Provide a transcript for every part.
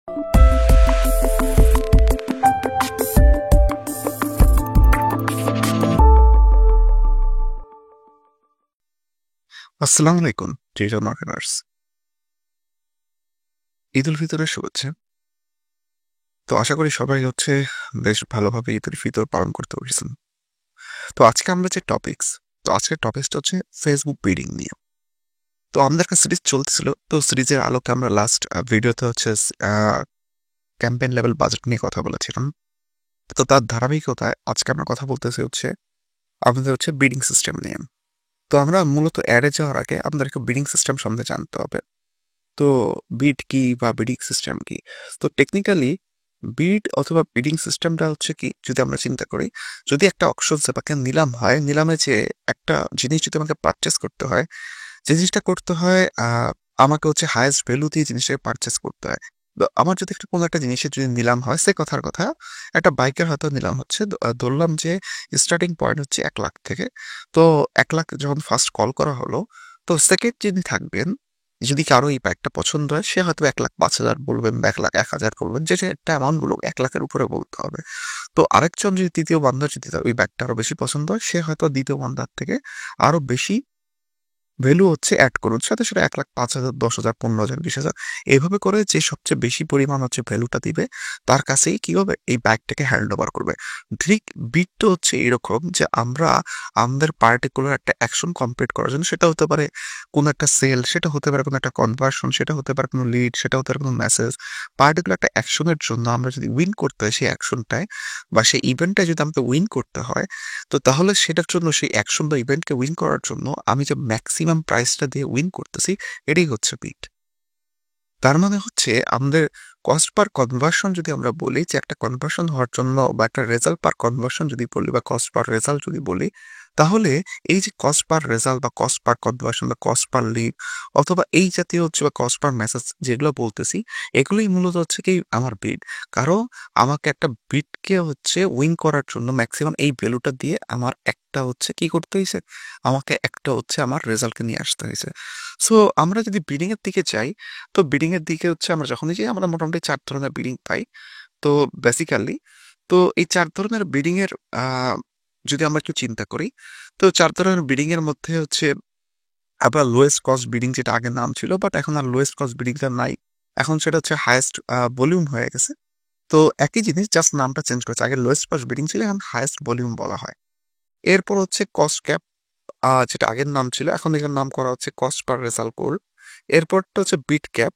আসসালামু আলাইকুম digital marketers. Eid ul ফিতরের শুভেচ্ছা। তো আশা করি সবাই বেশ ভালোভাবে ঈদ উল ফিতর পালন করতে পেরেছেন। তো আজকে আমরা যে টপিকস তো আজকের টপিকসটা হচ্ছে ফেসবুক বিডিং নিয়ে। তো আমাদের একটা সিরিজ চলতেছিল। তো সিরিজের আলোকে আমরা লাস্ট ভিডিওতে ক্যাম্পেইন লেভেল বাজেট নিয়ে কথা বলেছিলাম। তো তার ধারাবাহিকতায় আজকে আমরা কথা বলতেছি আমাদের বিডিং সিস্টেম নিয়ে। তো আমরা মূলত অ্যাডে যাওয়ার আগে আমাদেরকে বিডিং সিস্টেম সম্বন্ধে জানতে হবে। তো বিট কি বা বিডিং সিস্টেম কি? তো টেকনিক্যালি বিড অথবা বিডিং সিস্টেমটা হচ্ছে কি, যদি আমরা চিন্তা করি, যদি একটা অকশন সেপাকে নিলাম হয়, নিলামে যে একটা জিনিস যদি আমাকে পারচেস করতে হয়, যে জিনিসটা করতে হয় আমাকে হাইয়েস্ট ভ্যালু দিয়ে জিনিসটাকে পারচেস করতে হয়। তো আমার যদি একটা কোনো একটা জিনিসের যদি নিলাম হয়, সে কথার কথা একটা বাইকের হয়তো নিলাম হচ্ছে, ধরলাম যে স্টার্টিং পয়েন্ট হচ্ছে 1 লাখ থেকে। তো 1 লাখ যখন ফার্স্ট কল করা হলো, তো সেকেন্ড যিনি থাকবেন, যদি কারো এই বাইকটা পছন্দ হয়, সে হয়তো 1,05,000 বলবেন বা 1,01,000 বলবেন, যে যে একটা অ্যামাউন্ট বলুক 1 লাখের উপরে বলতে হবে। তো আরেকজন যদি তৃতীয় বান্দার যদি তার ওই ব্যাগটা আরো বেশি পছন্দ হয়, সে হয়তো দ্বিতীয় বান্দার থেকে আরো বেশি ভ্যালু অ্যাড করুন, সাথে সাথে 1,05,000, 10,000, 15,000, 20,000, এভাবে করে যে সবচেয়ে বেশি পরিমাণ ভ্যালুটা দিবে, তার কাছেই কি হবে, এই ব্যাগটাকে হ্যান্ড ওভার করবে। ঠিক বিটটা এরকম যে আমরা আমাদের পার্টিকুলার একটা অ্যাকশন কমপ্লিট করার জন্য, সেটা হতে পারে কোনো একটা সেল, সেটা হতে পারে কোনো একটা কনভার্সন, সেটা হতে পারে কোনো লিড, সেটা হতে পারে কোনো মেসেজ, পার্টিকুলার একটা অ্যাকশনের জন্য আমরা যদি উইন করতে হয় সেই অ্যাকশনটায় বা সেই ইভেন্টটায় যদি আমাকে উইন করতে হয়, তো তাহলে সেটার জন্য সেই অ্যাকশন বা ইভেন্টকে উইন করার জন্য আমি যে ম্যাক্সিমাম প্রাইসটা দিয়ে উইন করতেছি, এটাই হচ্ছে বিট। তার মানে আমাদের কস্ট পার কনভার্সন যদি আমরা বলি, যে একটা কনভার্সন হওয়ার জন্য বা একটা রেজাল্ট পার কনভার্সন যদি বলি বা কস্ট পার রেজাল্ট যদি বলি, তাহলে এই যে কস্ট পার রেজাল্ট বা কস্ট পার কনভার্সন বা কস্ট পার লিড অথবা এই জাতীয় বা কস্ট পার মেসেজ যেগুলো বলতেছি, এগুলোই মূলত কি আমার বিড। কারণ আমাকে একটা বিটকে উইন করার জন্য ম্যাক্সিমাম এই ভ্যালুটা দিয়ে আমার একটা কি করতে হয়েছে, আমাকে একটা আমার রেজাল্টকে নিয়ে আসতে হয়েছে। সো আমরা যদি বিডিং এর দিকে যাই, তো বিডিং এর দিকে আমরা যখনই যাই, আমরা মোটামুটি 4 ধরনের বিডিং পাই। তো বেসিক্যালি এই 4 ধরনের বিডিং এর যদি আমরা একটু চিন্তা করি, তো 4 ধরনের বিডিং এর মধ্যে আবার লোয়েস্ট কস্ট বিডিং, যেটা আগের নাম ছিল, বাট এখন আর লোয়েস্ট কস্ট বিডিংটা নাই। এখন সেটা হাইয়েস্ট ভলিউম হয়ে গেছে। তো একই জিনিস, জাস্ট নামটা চেঞ্জ করেছে। আগে লোয়েস্ট কস্ট বিডিং ছিল, এখন হাইয়েস্ট ভলিউম বলা হয়। এরপর কস্ট ক্যাপ, যেটা আগের নাম ছিল, এখন এটার নাম করা হচ্ছে কস্ট পার রেজাল্ট কোড। এরপরটা বিট ক্যাপ।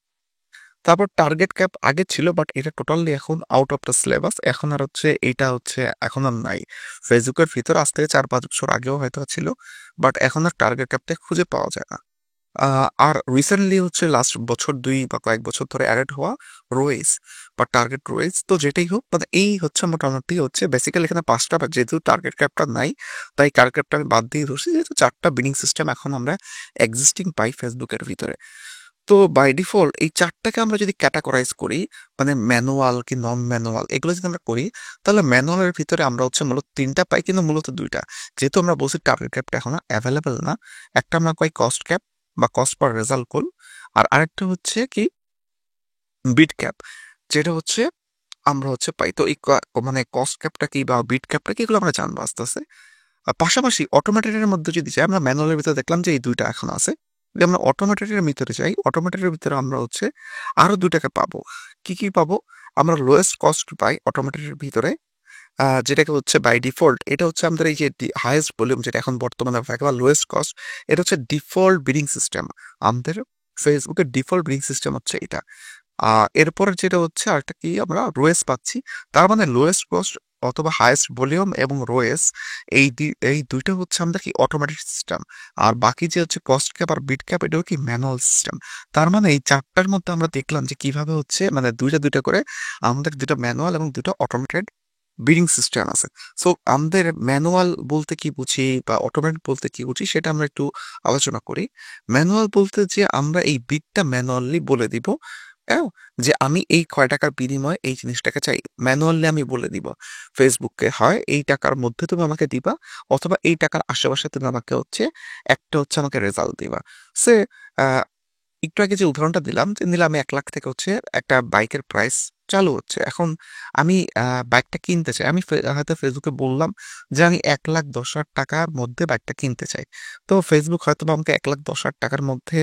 তারপর টার্গেট ক্যাপ আগে ছিল, বাট এটা টোটালি এখন আউট অফ দ্য সিলেবাস। এখন আর এটা এখন আর নাই। ফেসবুকের ভিতর আজ থেকে 4-5 বছর আগেও হয়তো ছিল, বাট এখন আর টার্গেট ক্যাপটা খুঁজে পাওয়া যায় না। আর রিসেন্টলি লাস্ট বছর 2 বা কয়েক বছর ধরে অ্যাডেড হওয়া রোয়েস বা টার্গেট রোয়েস। তো যেটাই হোক, মানে এই মোটামুটি বেসিক্যালি এখানে 5টা, বা যেহেতু টার্গেট ক্যাপটা নাই, তাই টার্গেট ক্যাপটা আমি বাদ দিয়ে ধরছি, যেহেতু 4টা বিডিং সিস্টেম এখন আমরা এক্সিস্টিং পাই ফেসবুকের ভিতরে। তো বাই ডিফল্ট এই 4টাকে আমরা যদি ক্যাটাগরাইজ করি, মানে ম্যানুয়াল কি নন ম্যানুয়াল, এগুলো যদি আমরা করি, তাহলে ম্যানুয়ালের ভিতরে আমরা মূলত 3টা পাই, কিন্তু মূলত 2টা। যেহেতু আমরা বলছি টার্গেট ক্যাপটা এখন অ্যাভেলেবেল না, একটা আমরা পাই কস্ট ক্যাপ বা কস্ট পার রেজাল্ট কল, আর আরেকটা কি বিট ক্যাপ, যেটা আমরা পাই। তো এই মানে কস্ট ক্যাপটা কি বা বিট ক্যাপটা কি, এগুলো আমরা জানবো আস্তে আস্তে। আর পাশাপাশি অটোমেটেডের মধ্যে যদি যাই, আমরা ম্যানুয়ালের ভিতরে দেখলাম যে এই 2টা এখন আছে। যদি আমরা অটোমেটেডের ভিতরে যাই, অটোমেটেডের ভিতরে আমরা আরো 2টাকে পাবো। কি কি পাবো? আমরা লোয়েস্ট কস্ট পাই অটোমেটেডের ভিতরে, যেটাকে বাই ডিফল্ট, এটা আমাদের এই যে হাইয়েস্ট ভলিউম, যেটা এখন বর্তমানে বা লোয়েস্ট কস্ট, এটা ডিফল্ট বিডিং সিস্টেম। আমাদের ফেসবুকের ডিফল্ট বিডিং সিস্টেম এটা। এরপরে যেটা আরেকটা কি, আমরা রোয়েস পাচ্ছি। তার মানে লোয়েস্ট কস্ট অথবা হাইয়েস্ট ভলিউম এবং রোয়েস, এই 2টা আমাদের কি অটোমেটিক সিস্টেম। আর বাকি যে কস্ট ক্যাপ আর বিট ক্যাপ, এটাও কি ম্যানুয়াল সিস্টেম। তার মানে এই 4টার মধ্যে আমরা দেখলাম যে কিভাবে মানে 2টা করে আমাদের 2টা ম্যানুয়াল এবং 2টা অটোমেটেড বিডিং সিস্টেম আছে। সো আমাদের ম্যানুয়াল বলতে কি বুঝি বা অটোমেটেড বলতে কি বুঝি, সেটা আমরা একটু আলোচনা করি। ম্যানুয়াল বলতে যে আমরা এই বিটটা ম্যানুয়ালি বলে দিব, হ্যাঁ, যে আমি এই কয় টাকার বিনিময়ে এই জিনিসটাকে চাই, ম্যানুয়ালি আমি বলে দিব ফেসবুককে, হয় এই টাকার মধ্যে তুমি আমাকে দিবা, অথবা এই টাকার আশেপাশে তুমি আমাকে একটা আমাকে রেজাল্ট দিবা। সে একটু আগে যে উদাহরণটা দিলাম যে নিলাম আমি ১,০০,০০০ থেকে হচ্ছে একটা বাইকের প্রাইস চালু হচ্ছে। এখন আমি বাইকটা কিনতে চাই। আমি হয়তো Facebook এ বললাম যে আমি ৳১,১০,০০০ মধ্যে বাইকটা কিনতে চাই। তো Facebook হয়তোবা আমাকে ৳১,১০,০০০ র মধ্যে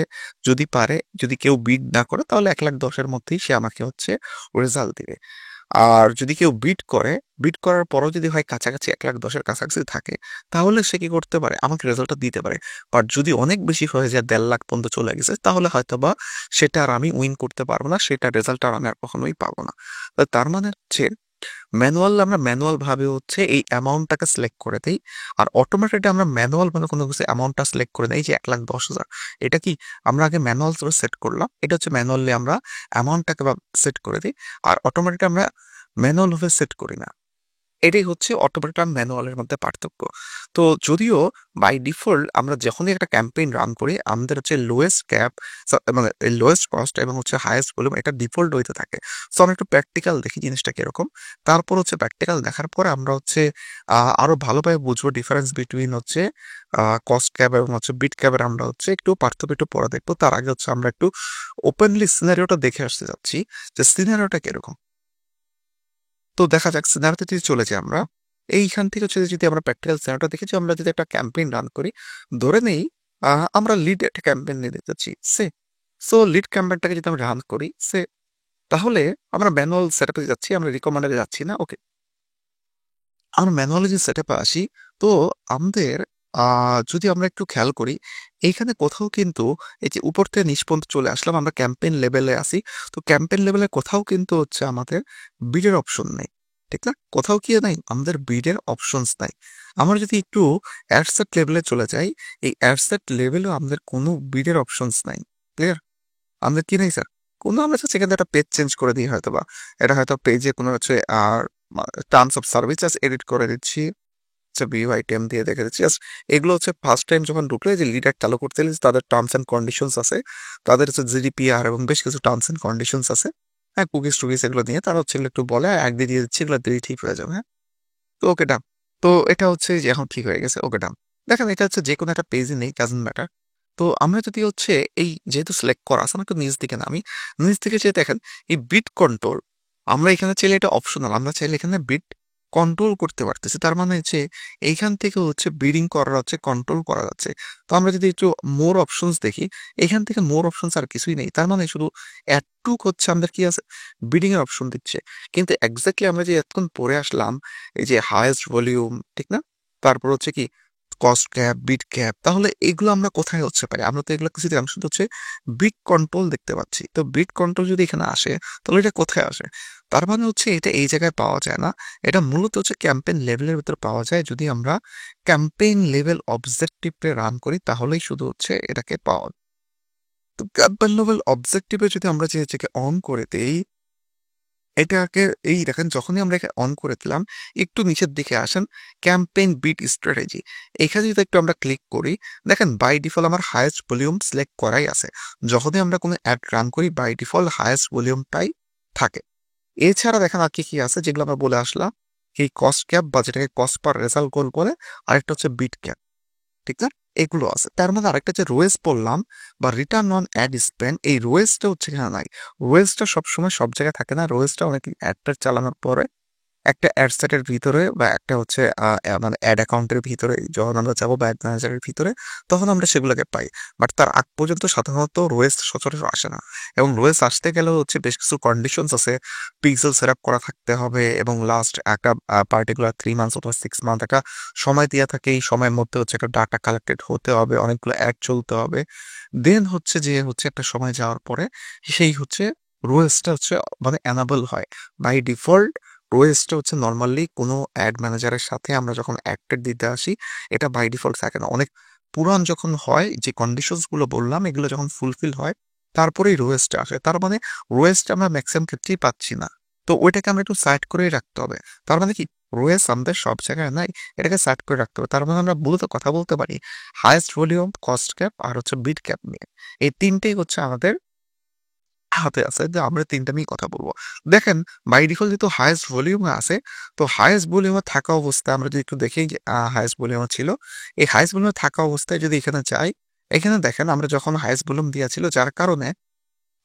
যদি পারে, যদি কেউ বিড না করে তাহলে ১,১০,০০০ এর মধ্যেই সে আমাকে হচ্ছে রেজাল্ট দিবে। আর যদি কেউ বিট করে, বিট করার পরেও যদি হয় কাছাকাছি ১,১০,০০০ এর কাছাকাছি থাকে, তাহলে সে কি করতে পারে? আমাকে রেজাল্টটা দিতে পারে। বাট যদি অনেক বেশি হয়ে যায় ১,৫০,০০০ পর্যন্ত চলে গেছে, তাহলে হয়তোবা সেটা আর আমি উইন করতে পারবো না। সেটার রেজাল্ট আর আমি আর কখনোই পাবো না। তো তার মানে হচ্ছে আমরা ম্যানুয়াল ভাবে হচ্ছে এই অ্যামাউন্টটাকে সিলেক্ট করে দেই। আর অটোমেটেড আমরা ম্যানুয়াল ভাবে কোনো কিছু অ্যামাউন্টটা সিলেক্ট করে দেই যে ১,১০,০০০। এটা কি আমরা আগে ম্যানুয়াল ভাবে সেট করলাম। এটা হচ্ছে ম্যানুয়ালি আমরা অ্যামাউন্টটাকে সেট করে দিই। আর অটোমেটেড আমরা ম্যানুয়াল ভাবে সেট করি না। এটাই হচ্ছে অটোমেটেড আর ম্যানুয়ালের মধ্যে পার্থক্য। তো যদিও বাই ডিফল্ট আমরা যখনই একটা ক্যাম্পেইন রান করি আমাদের হচ্ছে লোয়েস্ট ক্যাপ মানে লোয়েস্ট কস্ট এবং হচ্ছে হাইয়েস্ট ভলিউম এটা ডিফল্ট হইতে থাকে। সো আমরা একটু প্র্যাকটিক্যাল দেখি জিনিসটা কিরকম। তারপর হচ্ছে প্র্যাকটিক্যাল দেখার পরে আমরা হচ্ছে আরো ভালোভাবে বুঝবো ডিফারেন্স বিটুইন হচ্ছে কস্ট ক্যাপ এবং হচ্ছে বিট ক্যাপের আমরা হচ্ছে একটু পার্থক্য একটু পরে দেখবো। তার আগে হচ্ছে আমরা একটু ওপেনলি সিনারিওটা দেখে আসতে যাচ্ছি যে সিনারিওটা কিরকম। তো দেখা যাক সিনারিওতে যদি চলে যাই আমরা, এইখান থেকে হচ্ছে যদি আমরা প্র্যাকটিক্যাল সিনারিওটা দেখি যে আমরা যদি একটা ক্যাম্পেইন রান করি, ধরে নেই আমরা লিড একটা ক্যাম্পেইন নিতে যাচ্ছি, সো লিড ক্যাম্পেইনটাকে যদি আমরা রান করি, তাহলে আমরা ম্যানুয়াল সেটআপে যাচ্ছি, আমরা রিকমান্ডারে যাচ্ছি না, ওকে। আমরা ম্যানুয়ালি যে সেটআপে আসি, তো আমাদের যদি আমরা একটু খেয়াল করি, এইখানে কোথাও কিন্তু এই যে উপর থেকে নিচ পর্যন্ত চলে আসলাম, আমরা ক্যাম্পেইন লেভেলে আসি। তো ক্যাম্পেইন লেভেলে কোথাও কিন্তু হচ্ছে আমাদের বিডের অপশন নেই। ঠিক না? কোথাও কি নাই? আমাদের বিডের অপশনস নাই। আমরা যদি একটু অ্যাডসেট লেভেলে চলে যাই, এই অ্যাডসেট লেভেলেও আমাদের কোনো বিডের অপশনস নাই। ক্লিয়ার? আমাদের কি নাই স্যার? আমরা জাস্ট এখান থেকে একটা পেজ চেঞ্জ করে দিই হয়তোবা। এটা হয়তো পেজে কোনো হচ্ছে টার্মস অফ সার্ভিসেস এডিট করে দিচ্ছি। আচ্ছা ভিউআইটেম দিয়ে দেখে দিচ্ছি। জাস্ট এগুলো হচ্ছে ফার্স্ট টাইম যখন ঢুকলে যে লিডার চালু করতে গেলে তাদের টার্মস অ্যান্ড কন্ডিশনস আছে। তাদের হচ্ছে জিডিপিআর এবং বেশ কিছু টার্মস অ্যান্ড কন্ডিশনস আছে। হ্যাঁ, কুকিজ-টুকিজ এগুলো নিয়ে তারা হচ্ছে এগুলো একটু বলে, আইডি দিয়ে দিচ্ছি, এগুলো দিলেই ঠিক হয়ে যাবে। হ্যাঁ? তো ওকে ডান। তো এটা হচ্ছে যে এখন ঠিক হয়ে গেছে। ওকে ডান। দেখেন এটা হচ্ছে যেকোনো একটা পেজে নেই, ডাজন্ট ম্যাটার। তো আমরা যদি হচ্ছে এই যেহেতু সিলেক্ট করা আছে, আমরা একটু নিচ দিকে নামি। নিচ দিকে যেয়ে দেখেন এই বিট কন্ট্রোল আমরা এখানে চাইলে এটা অপশনাল। আমরা চাইলে এখানে বিট কন্ট্রোল করতে পারতেছি। তার মানে হচ্ছে এইখান থেকে হচ্ছে বিডিং করা যাচ্ছে, কন্ট্রোল করা যাচ্ছে। তো আমরা যদি একটু মোর অপশনস দেখি, এখান থেকে মোর অপশনস আর কিছুই নেই। তার মানে শুধু এটুক হচ্ছে আমাদের কি আছে? বিডিং এর অপশন দিচ্ছে। কিন্তু এক্সাক্টলি আমরা যে এতক্ষণ পড়ে আসলাম এই যে হাইয়েস্ট ভলিউম, ঠিক না? তারপর হচ্ছে কি কস্ট ক্যাপ, বিট ক্যাপ, তাহলে এগুলো আমরা কোথায় হচ্ছে পাই? আমরা তো এগুলো কিছু আমি শুধু হচ্ছে বিট কন্ট্রোল দেখতে পাচ্ছি। তো বিট কন্ট্রোল যদি এখানে আসে তাহলে এটা কোথায় আসে? তার মানে হচ্ছে এটা এই জায়গায় পাওয়া যায় না। এটা মূলত হচ্ছে ক্যাম্পেইন লেভেলের ভিতরে পাওয়া যায়। যদি আমরা ক্যাম্পেইন লেভেল অবজেক্টিভে রান করি তাহলেই শুধু হচ্ছে এটাকে পাওয়া যায়। তো ক্যাম্পেইন লেভেল অবজেক্টিভে যদি আমরা যে এটাকে অন করে দেই, এটাকে এই দেখেন যখনই আমরা একে অন করে দিলাম, একটু নিচের দিকে আসেন, ক্যাম্পেইন বিট স্ট্র্যাটেজি। এখানে যদি একটু আমরা ক্লিক করি, দেখেন বাই ডিফল্ট আমার হাইয়েস্ট ভলিউম সিলেক্ট করাই আছে। যখনই আমরা কোনো অ্যাড রান করি বাই ডিফল্ট হাইয়েস্ট ভলিউমটাই থাকে। এছাড়া দেখেন আর কি আছে যেগুলো আমরা বলে আসলাম, এই কস্ট ক্যাপ বা যেটাকে কস্ট পার রেজাল্ট গোল বলে, আরেকটা হচ্ছে বিট ক্যাপ। ঠিক না? এগুলো আছে। তার মধ্যে আরেকটা যে রোয়েজ বললাম বা রিটার্ন অন অ্যাড স্পেন্ড, এই রোয়েজটা হচ্ছে এখানে নাই। রোয়েজটা সবসময় সব জায়গায় থাকে না। রোয়েজটা অনেক অ্যাডটা চালানোর পরে একটা অ্যাড সেটের ভিতরে বা একটা হচ্ছে মানে অ্যাড অ্যাকাউন্টের ভিতরে যখন আমরা যাবো বা অ্যাড ম্যানেজারের ভিতরে, তখন আমরা সেগুলোকে পাই। বাট তার আগ পর্যন্ত সাধারণত রোয়েজ সচরাচর আসে না। এবং রোয়েজ আসতে গেলেও হচ্ছে বেশ কিছু কন্ডিশনস আছে। পিক্সেল সেটআপ করা থাকতে হবে এবং লাস্ট একটা পার্টিকুলার 3 মান্থস অথবা 6 মান্থ একটা সময় দেয়া থাকে। এই সময়ের মধ্যে হচ্ছে একটা ডাটা কালেক্টেড হতে হবে, অনেকগুলো অ্যাড চলতে হবে। দেন হচ্ছে যে হচ্ছে একটা সময় যাওয়ার পরে সেই হচ্ছে রোয়েজটা হচ্ছে মানে এনাবল হয়। বাই ডিফল্ট রোয়েজটা হচ্ছে নরমালি কোনো অ্যাড ম্যানেজারের সাথে আমরা যখন অ্যাড দিতে আসি, এটা বাই ডিফল্ট থাকে না। অনেক পুরান যখন হয়, যে কন্ডিশনস গুলো বললাম এগুলো যখন ফুলফিল হয়, তারপরেই রোয়েজটা আসে। তার মানে রোয়েজটা আমরা ম্যাক্সিমাম ক্ষেত্রেই পাচ্ছি না। তো ওইটাকে আমরা একটু সাইড করেই রাখতে হবে। তার মানে কি রোয়েজ আমাদের সব জায়গায় নাই, এটাকে সাইড করে রাখতে হবে। তার মানে আমরা মূলত কথা বলতে পারি হাইয়েস্ট ভলিউম, কস্ট ক্যাপ আর হচ্ছে বিট ক্যাপ নিয়ে। এই তিনটেই হচ্ছে আমাদের হাতে আছে, যে আমরা ৩ টা নিয়েই কথা বলব। দেখেন বাই ডিফল্ট যেহেতু হাইয়েস্ট ভলিউমে আছে, তো হাইয়েস্ট ভলিউমে থাকা অবস্থায় আমরা যদি একটু দেখি যে হাইয়েস্ট ভলিউমে ছিল। এই হাইয়েস্ট ভলিউমে থাকা অবস্থায় যদি এখানে যাই, এখানে দেখেন আমরা যখন হাইয়েস্ট ভলিউম দেয়া ছিল যার কারণে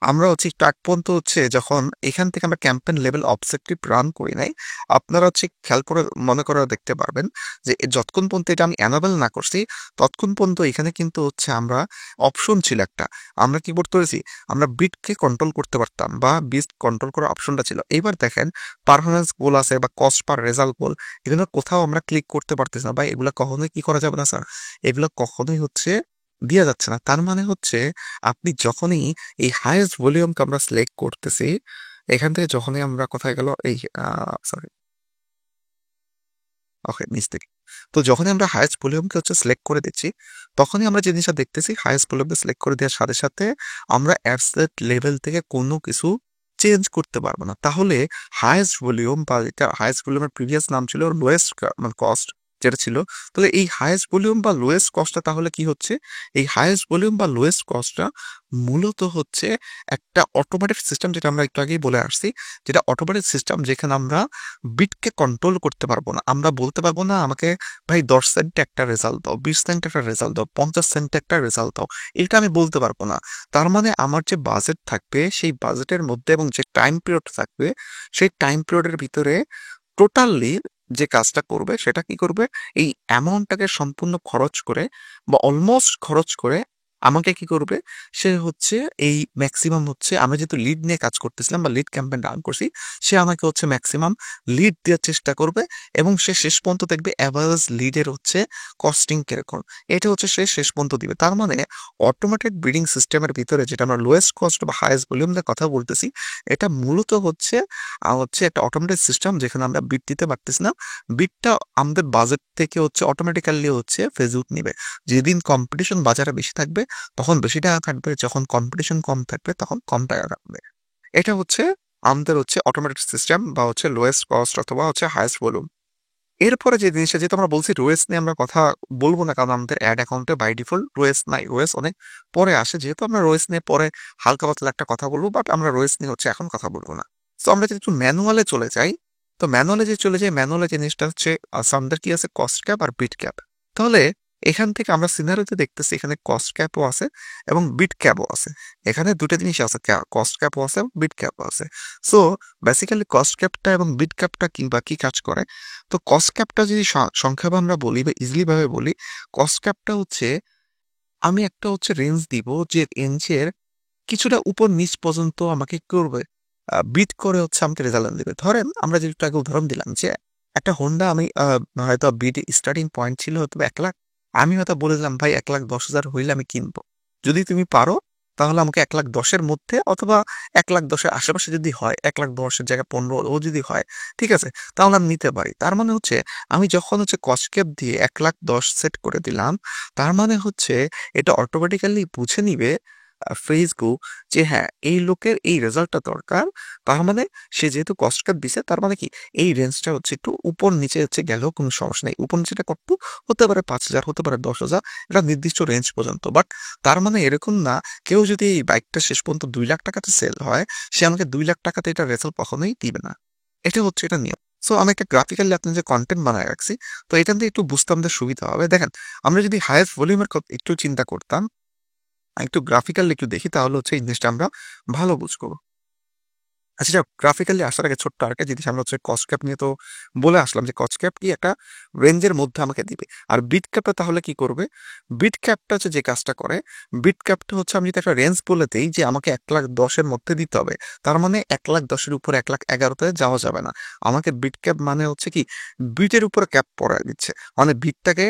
আমরা হচ্ছে একটু আগ পর্যন্ত হচ্ছে যখন এখান থেকে আমরা ক্যাম্পেইন লেভেল অবজেক্টিভ রান করি নাই, আপনারা হচ্ছে খেয়াল করে মনে করে দেখতে পারবেন যে যতক্ষণ পর্যন্ত এটা আমি এনাবেল না করছি, ততক্ষণ পর্যন্ত এখানে কিন্তু হচ্ছে আমরা অপশন ছিল একটা। আমরা কি করতে পেরেছি? আমরা বিটকে কন্ট্রোল করতে পারতাম বা বিট কন্ট্রোল করার অপশনটা ছিল। এইবার দেখেন পারফরম্যান্স গোল আছে বা কস্ট পার রেজাল্ট গোল, এগুলো কোথাও আমরা ক্লিক করতে পারতেছি না, বা এগুলো কখনোই কি করা যাবে না স্যার? এগুলো কখনোই হচ্ছে দেয়া যাচ্ছে না। তার মানে হচ্ছে আপনি যখনই এই হাইয়েস্ট ভলিউমকে আমরা সিলেক্ট করতেছি, এখান থেকে যখনই আমরা কোথায় গেল এই সরি, ওকে নিচ থেকে। তো যখনই আমরা হাইয়েস্ট ভলিউমকে হচ্ছে সিলেক্ট করে দিচ্ছি, তখনই আমরা যে জিনিসটা দেখতেছি হাইয়েস্ট ভলিউমকে সিলেক্ট করে দেওয়ার সাথে সাথে আমরা অ্যাডসেট লেভেল থেকে কোনো কিছু চেঞ্জ করতে পারবো না। তাহলে হাইয়েস্ট ভলিউম বা এটা হাইয়েস্ট ভলিউমের প্রিভিয়াস নাম ছিল লোয়েস্ট মানে কস্ট যেটা ছিল। তাহলে এই হাইয়েস্ট ভলিউম বা লোয়েস্ট কস্টটা তাহলে কি হচ্ছে? এই হাইয়েস্ট ভলিউম বা লোয়েস্ট কস্টটা মূলত হচ্ছে একটা অটোমেটিক সিস্টেম, যেটা আমরা একটু আগেই বলে আসছি, যেটা অটোমেটিক সিস্টেম যেখানে আমরা বিটকে কন্ট্রোল করতে পারবো না। আমরা বলতে পারবো না আমাকে ভাই 10 সেন্টে একটা রেজাল্ট দাও, 20 সেন্টে একটা রেজাল্ট দাও, 50 সেন্টে একটা রেজাল্ট দাও। এটা আমি বলতে পারবো না। তার মানে আমার যে বাজেট থাকবে সেই বাজেটের মধ্যে এবং যে টাইম পিরিয়ড থাকবে সেই টাইম পিরিয়ডের ভিতরে টোটালি যে কাজটা করবে সেটা কি করবে? এই অ্যামাউন্টটাকে সম্পূর্ণ খরচ করে বা অলমোস্ট খরচ করে আমাকে কি করবে? সে হচ্ছে এই ম্যাক্সিমাম হচ্ছে আমি যেহেতু লিড নিয়ে কাজ করতেছিলাম বা লিড ক্যাম্পেইন রান করছি, সে আমাকে হচ্ছে ম্যাক্সিমাম লিড দেওয়ার চেষ্টা করবে এবং সে শেষ পর্যন্ত দেখবে এভারেজ লিডের হচ্ছে কস্টিং কিরকম। এটা হচ্ছে সে শেষ পর্যন্ত দিবে। তার মানে অটোমেটেড বিডিং সিস্টেমের ভিতরে যেটা আমরা লোয়েস্ট কস্ট বা হাইয়েস্ট ভলিউম নিয়ে কথা বলতেছি, এটা মূলত হচ্ছে একটা অটোমেটেড সিস্টেম যেখানে আমরা বিট দিতে পারতেছি না। বিটটা আমাদের বাজেট থেকে হচ্ছে অটোমেটিক্যালি হচ্ছে ফেজ আউট নিবে। যেদিন কম্পিটিশন বাজারে বেশি থাকবে তখন বেশি টাকা কাটবে, যখন কম্পিটিশন কম থাকবে তখন কম টাকা কাটবে। এটা হচ্ছে আমাদের হচ্ছে অটোমেটেড সিস্টেম বা হচ্ছে লোয়েস্ট কস্ট অথবা হচ্ছে হাইয়েস্ট ভলিউম। এরপরে যে জিনিসটা যেহেতু আমরা বলছি রোয়েস নিয়ে আমরা কথা বলবো না, কারণ আমাদের অ্যাড অ্যাকাউন্টে বাই ডিফল্ট রোয়েস নাই, রোয়েস অনেক পরে আসে। যেহেতু আমরা রোয়েস নিয়ে পরে হালকা পাতলা একটা কথা বলবো, বাট আমরা রোয়েস নিয়ে হচ্ছে এখন কথা বলবো না। তো আমরা যদি একটু ম্যানুয়ালে চলে যাই, তো ম্যানুয়ালে যে চলে যাই, ম্যানুয়ালে জিনিসটা হচ্ছে আমাদের কি আছে কস্ট ক্যাপ আর বিট ক্যাপ। তাহলে এখান থেকে আমরা সিনারিওতে দেখতেছি এখানে কস্ট ক্যাপও আছে এবং বিট ক্যাপও আছে। এখানে দুটো জিনিস আছে, কস্ট ক্যাপও আছে এবং বিট ক্যাপও আছে। সো বেসিক্যালি কস্ট ক্যাপটা এবং বিট ক্যাপটা কিংবা কি কাজ করে? তো কস্ট ক্যাপটা যদি সংক্ষেপে আমরা বলি বা ইজিলি ভাবে বলি, কস্ট ক্যাপটা হচ্ছে আমি একটা হচ্ছে রেঞ্জ দিব, যে রেঞ্জের কিছুটা উপর নিচ পর্যন্ত আমাকে কি করবে? বিট করে হচ্ছে আমাকে রেজাল্ট দিবে। ধরেন আমরা যে একটু আগে উদাহরণ দিলাম যে একটা হোন্ডা আমি হয়তো বিট স্টার্টিং পয়েন্ট ছিল হয়তো 1 লাখ। আমি হয়তো বলে দিলাম ভাই 1,10,000 হইলে আমি কিনবো। যদি তুমি পারো তাহলে আমাকে 1,10,000-এর মধ্যে অথবা 1,10,000-এর আশেপাশে যদি হয়, 1,10,000-এর জায়গায় 15 ও যদি হয়, ঠিক আছে? তাহলে আমি নিতে পারি। তার মানে হচ্ছে আমি যখন হচ্ছে কস্ট ক্যাপ দিয়ে 1,10,000 সেট করে দিলাম, তার মানে হচ্ছে এটা অটোমেটিক্যালি বুঝে নিবে ফেসবুক যে হ্যাঁ, এই লোকের এই রেজাল্টটা দরকার। তার মানে সে যেহেতু কস্ট কাট দিছে, তার মানে কি এই রেঞ্জটা হচ্ছে একটু উপর নিচে হচ্ছে গেলেও কোনো সমস্যা নেই। উপর নিচেটা কত হতে পারে? 5,000 হতে পারে 10,000, এটা নির্দিষ্ট রেঞ্জ পর্যন্ত। বাট তার মানে এরকম না কেউ যদি এই বাইকটা শেষ পর্যন্ত 2,00,000 টাকাতে সেল হয়, সে আমাকে 2,00,000 টাকাতে এটা রেজাল্ট কখনোই দিবে না। এটা হচ্ছে এটা নিয়ম। সো আমি একটা গ্রাফিক্যালি আপনার যে কনটেন্ট বানায় রাখছি, তো এখান থেকে একটু বুঝতে আমাদের সুবিধা হবে। দেখেন আমরা যদি হাইয়েস্ট ভলিউমের একটু চিন্তা করতাম, একটু গ্রাফিক্যালি একটু দেখি, তাহলে হচ্ছে এই জিনিসটা আমরা ভালো বুঝবো। আচ্ছা যাক, গ্রাফিক্যালি আসার আগে ছোট্ট আরেকটা জিনিস আমরা হচ্ছে কস্ট ক্যাপ নিয়ে তো বলে আসলাম যে কস্ট ক্যাপ কি একটা রেঞ্জের মধ্যে আমাকে দিবে। আর বিট ক্যাপটা তাহলে কি করবে? বিট ক্যাপটা হচ্ছে যে কাজটা করে, বিট ক্যাপটা হচ্ছে আমি যদি একটা রেঞ্জ বলে দেই যে আমাকে 1,10,000-এর মধ্যে দিতে হবে, তার মানে 1,10,000-এর উপর 1,11,000-তে যাওয়া যাবে না। আমাকে বিট ক্যাপ মানে হচ্ছে কি বিটের উপরে ক্যাপ পড়ায় দিচ্ছে, মানে বিটটাকে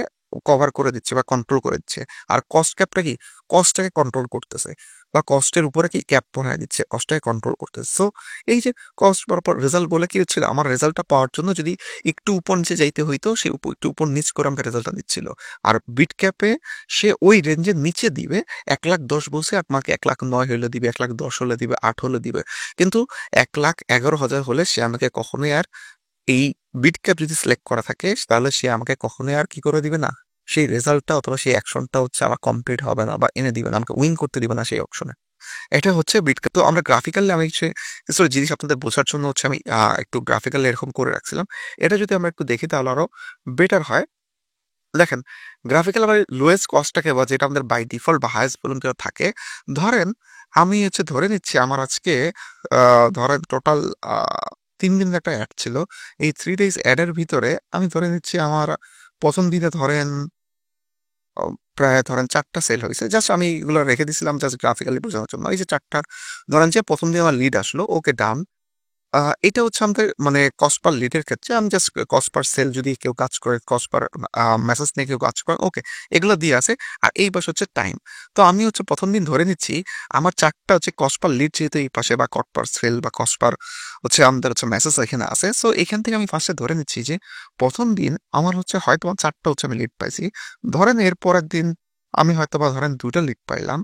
কভার করে দিচ্ছে বা কন্ট্রোল করে দিচ্ছে। আর কস্ট ক্যাপটা কি কস্টটাকে কন্ট্রোল করতেছে বা কস্টের উপরে কি ক্যাপ পড়ায় দিচ্ছে, কস্টটাকে কন্ট্রোল করতেছে। সো এই যে কস্ট বরাবর রেজাল্ট বলে কি হচ্ছিল, আমার রেজাল্টটা পাওয়ার জন্য যদি একটু উপর নিচে যাইতে হইতো, সে একটু উপর নিচ করে আমাকে রেজাল্টটা দিচ্ছিল। আর বিট ক্যাপে সে ওই রেঞ্জের নিচে দিবে, 1,10,000 বলছে আমাকে 1,09,000 হলে দিবে, 1,10,000 হলে দিবে, 8 হলে দিবে। কিন্তু 1,11,000 হলে সে আমাকে কখনোই আর এই বিট ক্যাপ যদি সিলেক্ট করা থাকে তাহলে সে আমাকে কখনোই আর কি করে দিবে না, সেই রেজাল্টটা অথবা সেই অ্যাকশনটা হচ্ছে আমার কমপ্লিট হবে না বা এনে দিবে না, আমাকে উইন করতে দিবে না সেই অপশনে। এটা হচ্ছে বিটকা। তো আমরা গ্রাফিক্যালি আমি হচ্ছে কিছু জিনিস আপনাদের বোঝার জন্য হচ্ছে আমি একটু গ্রাফিক্যালি এরকম করে রাখছিলাম। এটা যদি আমরা একটু দেখি তাহলে আরো বেটার হয়। দেখেন, গ্রাফিক্যাল আবার লোয়েস্ট কস্টটাকে বা যেটা আমাদের বাই ডিফল্ট বা হাইয়েস্ট পর্যন্ত থাকে, ধরেন আমি হচ্ছে ধরে নিচ্ছি আমার আজকে ধরেন টোটাল ৩ দিনের একটা অ্যাড ছিল। এই 3 ডেইজ অ্যাডের ভিতরে আমি ধরে নিচ্ছি আমার ১ম দিনে ধরেন অ প্রায় ধরেন ৪ টা সেল হইছে। জাস্ট আমি এগুলো রেখে দিছিলাম জাস্ট গ্রাফিক্যালি বোঝানোর জন্য। এই যে ৪ টার ধরেন যে ১ম দিন আমার লিড আসলো, ওকে ডান। আ এটা হচ্ছে আমাদের মানে কস্ট পার লিড এর ক্ষেত্রে আমি জাস্ট কস্ট পার সেল যদি কেউ কাজ করে, কস্ট পার মেসেজ নিয়ে কেউ কাজ করে, ওকে। এগুলো দিয়ে আছে। আর এই পাশে হচ্ছে টাইম। তো আমি হচ্ছে ১ম দিন ধরে নিচ্ছি আমার ৪ টা হচ্ছে কস্ট পার লিড যেহেতু এই পাশে বা কস্ট পার সেল বা কস্ট পার হচ্ছে আমাদের হচ্ছে মেসেজ এখানে আছে। সো এখান থেকে আমি ফার্স্টে ধরে নিচ্ছি যে ১ম দিন আমার হচ্ছে হয়তোবা ৪ টা হচ্ছে আমি লিড পাইছি। ধরেন এর পরের দিন আমি হয়তোবা ধরেন ২ টা লিড পাইলাম।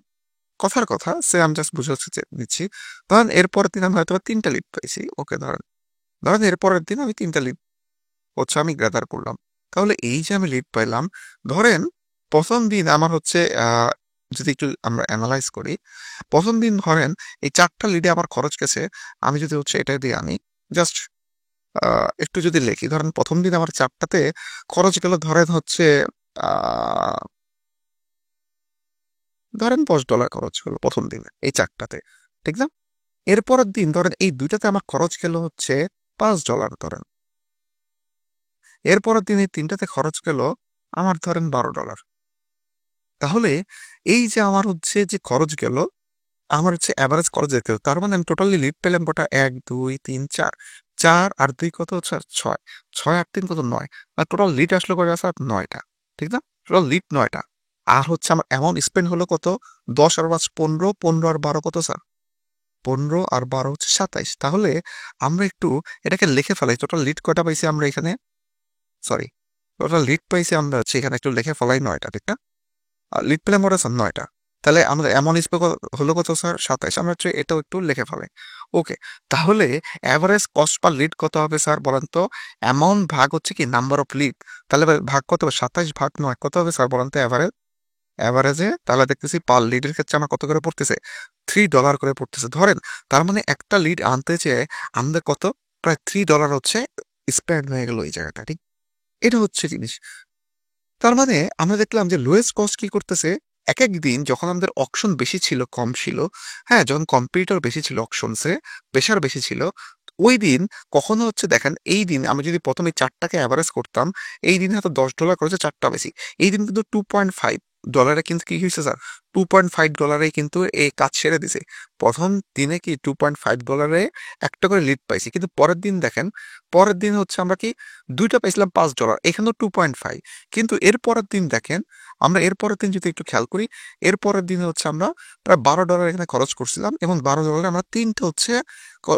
কথার কথা সে আমি জাস্ট বুঝাতে দিচ্ছি। ধরেন এর পরের দিন আমি হয়তোবা ৩ টা লিড পাইছি। ওকে ধরেন এর পরের দিন আমি ৩ টা লিড হচ্ছে আমি গ্যাদার করলাম। তাহলে এই যে আমি লিড পাইলাম, ধরেন ১ম দিন আমার হচ্ছে যদি একটু আমরা এনালাইজ করি, ১ম দিন ধরেন এই ৪ টা লিডে আমার খরচ গেছে, আমি যদি হচ্ছে এটা দিয়ে আনি, জাস্ট আ একটু যদি লিখি, ধরেন ১ম দিন আমার ৪ টাতে খরচ গেল ধরেন হচ্ছে আ ধরেন $১০ খরচ হলো ১ম দিনে এই ৪ টাতে। ঠিক না? এর পরের দিন ধরেন এই ২ টাতে আমার খরচ গেল হচ্ছে $৫ ধরেন। এর পরের দিন এই ৩ টাতে খরচ গেল আমার ধরেন $১২। তাহলে এই যে আমার হচ্ছে যে খরচ গেল, আমার হচ্ছে এভারেজ খরচ দেখতে হবে। তার মানে আমি টোটালি লিড পেলাম কটা? ১, ২, ৩, ৪। ৪ আর ২ কত হচ্ছে ৬। ৬ আর ৩ কত? ৯। আর টোটাল লিড আসলো কয়টা স্যার? ৯ টা। ঠিক না? টোটাল লিড ৯ টা। আর হচ্ছে আমার অ্যামাউন্ট স্পেন্ড হলো কত? ১০ আর ৫ ১৫, ১৫ আর ১২ কত স্যার? ১৫ আর ১২ হচ্ছে ২৭। তাহলে আমরা একটু এটাকে লিখে ফেলাই। টোটাল লিড কয়টা পাইছি আমরা এখানে? সরি। টোটাল লিড পাইছি আমরা হচ্ছে এখানে একটু লিখে ফেলাই ৯ টা, ঠিক না? লিড পেলাম কটা স্যার? ৯ টা। তাহলে আমাদের অ্যামাউন্ট স্পেন্ড হলো কত স্যার? ২৭। আমরা হচ্ছে এটাও একটু লিখে ফেলাই। ওকে। তাহলে এভারেজ কস্ট পার লিড কত হবে স্যার বলেন তো? অ্যামাউন্ট ভাগ হচ্ছে কি নাম্বার অফ লিড। তাহলে ভাগ কত হবে? ২৭ ভাগ ৯ কত হবে স্যার বলেন তো এভারেজ? এভারেজে তাহলে দেখতেছি পার লিডের ক্ষেত্রে আমার কত করে পড়তেছে? $3 করে পড়তেছে। ধরেন তার মানে একটা লিড আনতে যেয়ে আমাদের কত? প্রায় $3 হচ্ছে স্পেন্ড হয়ে গেল এই জায়গাটা, ঠিক? এটা হচ্ছে জিনিস। তার মানে আমরা দেখলাম যে লোয়েস্ট কস্ট কি করতেছে? একেক দিন যখন আমাদের অকশন বেশি ছিল, কম ছিল, হ্যাঁ? যখন কম্পিটিটর বেশি ছিল অকশনসে, প্রেশার বেশি ছিল, ওই দিন কখনো হচ্ছে দেখেন এই দিন আমি যদি ১ম এই ৪ টাকে এভারেজ করতাম, এই দিনে হয়তো $১০ করেছে ৪ টা বেশি। এই দিন কিন্তু $2.5 কিন্তু কি হইছে স্যার? $2.5 কিন্তু এই কাজ সেরে দিছে। ১ম দিনে কি $2.5 একটা করে লিড পাইছি। কিন্তু পরের দিন দেখেন, পরের দিন হচ্ছে আমরা কি ২ টা পাইছিলাম $৫ এখানেও 2.5 কিন্তু এর পরের দিন দেখেন, আমরা এর পরের দিন যদি একটু খেয়াল করি, এর পরের দিনে হচ্ছে আমরা প্রায় $১২ এখানে খরচ করছিলাম এবং $১২ আমরা ৩ টা হচ্ছে ক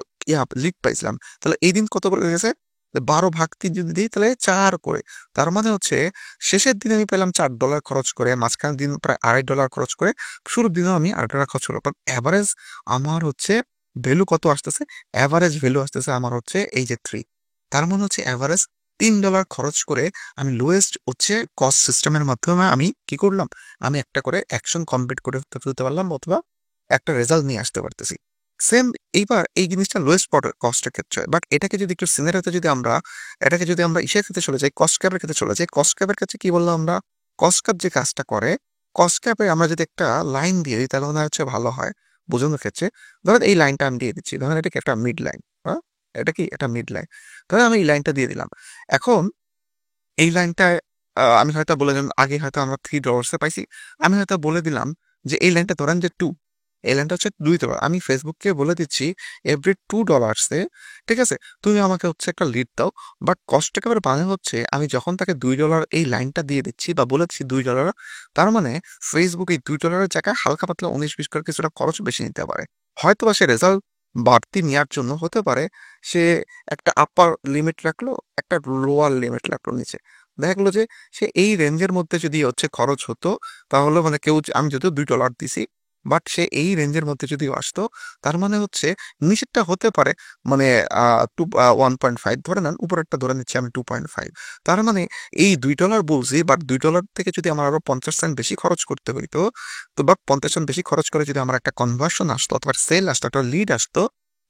লিড পাইছিলাম। তাহলে এই দিন কত করে গেছে? ১২ ভাগ ৩ যদি দিই তাহলে ৪ করে। তার মানে হচ্ছে শেষের দিনে আমি পেলাম $৪ খরচ করে, মাঝখানের দিন প্রায় $২.৫ খরচ করে, শুরুর দিনেও আমি $২.৫ খরচ করলাম। বাট এভারেজ আমার হচ্ছে ভ্যালু কত আসতেছে? এভারেজ ভ্যালু আসতেছে আমার হচ্ছে এই যে ৩। তার মানে হচ্ছে এভারেজ $৩ খরচ করে আমি লোয়েস্ট হচ্ছে কস্ট সিস্টেমের মাধ্যমে আমি কি করলাম? আমি একটা করে অ্যাকশন কমপ্লিট করে ফেলতে পারলাম অথবা একটা রেজাল্ট নিয়ে আসতে পারতেছি। সেম এইবার এই জিনিসটা লোয়েস্ট কস্টের ক্ষেত্রে হয়। বাট এটাকে যদি একটু সিনারিওতে যদি আমরা এটাকে যদি আমরা ইসের ক্ষেত্রে চলে যাই, কস্ট ক্যাপের ক্ষেত্রে চলে যাই, কস্ট ক্যাপের ক্ষেত্রে কি বললাম আমরা? কস্ট ক্যাপ যে কাজটা করে, কস্ট ক্যাপে আমরা যদি একটা লাইন দিয়ে দিই তাহলে মনে হয় হচ্ছে ভালো হয় বোঝানোর ক্ষেত্রে। ধরেন এই লাইনটা আমি দিয়ে দিচ্ছি। ধরেন এটা কি একটা মিড লাইন, হ্যাঁ? এটা কি? এটা মিড লাইন। ধরেন আমি এই লাইনটা দিয়ে দিলাম। এখন এই লাইনটায় আমি হয়তো বলে দিলাম আগে হয়তো আমরা $3 এ পাইছি। আমি হয়তো বলে দিলাম যে এই লাইনটা ধরেন যে ২ এই লাইনটা হচ্ছে $২। আমি ফেসবুককে বলে দিচ্ছি এভরি $2 এ, ঠিক আছে? তুমি আমাকে হচ্ছে একটা লিড দাও। বাট কস্ট একেবারে মানে হচ্ছে আমি যখন তাকে $২ এই লাইনটা দিয়ে দিচ্ছি বা বলেছি $২ তার মানে ফেসবুক এই $২ এর জায়গায় হালকা পাতলা ১৯-২০ করে কিছুটা খরচ বেশি নিতে পারে। হয়তোবা সে রেজাল্ট বাড়তি নেয়ার জন্য হতে পারে সে একটা আপার লিমিট রাখলো, একটা লোয়ার লিমিট রাখলো নিচে। দেখা গেল যে সে এই রেঞ্জের মধ্যে যদি হচ্ছে খরচ হতো, তাহলে মানে কেউ আমি যদিও $২ দিছি, বাট সে এই রেঞ্জের মধ্যে যদি আসতো, তার মানে হচ্ছে নিচেরটা হতে পারে মানে আ টু 1.5 ধরে নেন, উপরেরটা ধরে নিচ্ছি আমি 2.5 তার মানে এই $২ বলছি বাট $২ থেকে যদি আমার আরো ৫০ সেন্ট বেশি খরচ করতে হইতো, তো বা ৫০ সেন্ট বেশি খরচ করে যদি আমার একটা কনভার্সন আসতো অথবা সেল আসতো, একটা লিড আসতো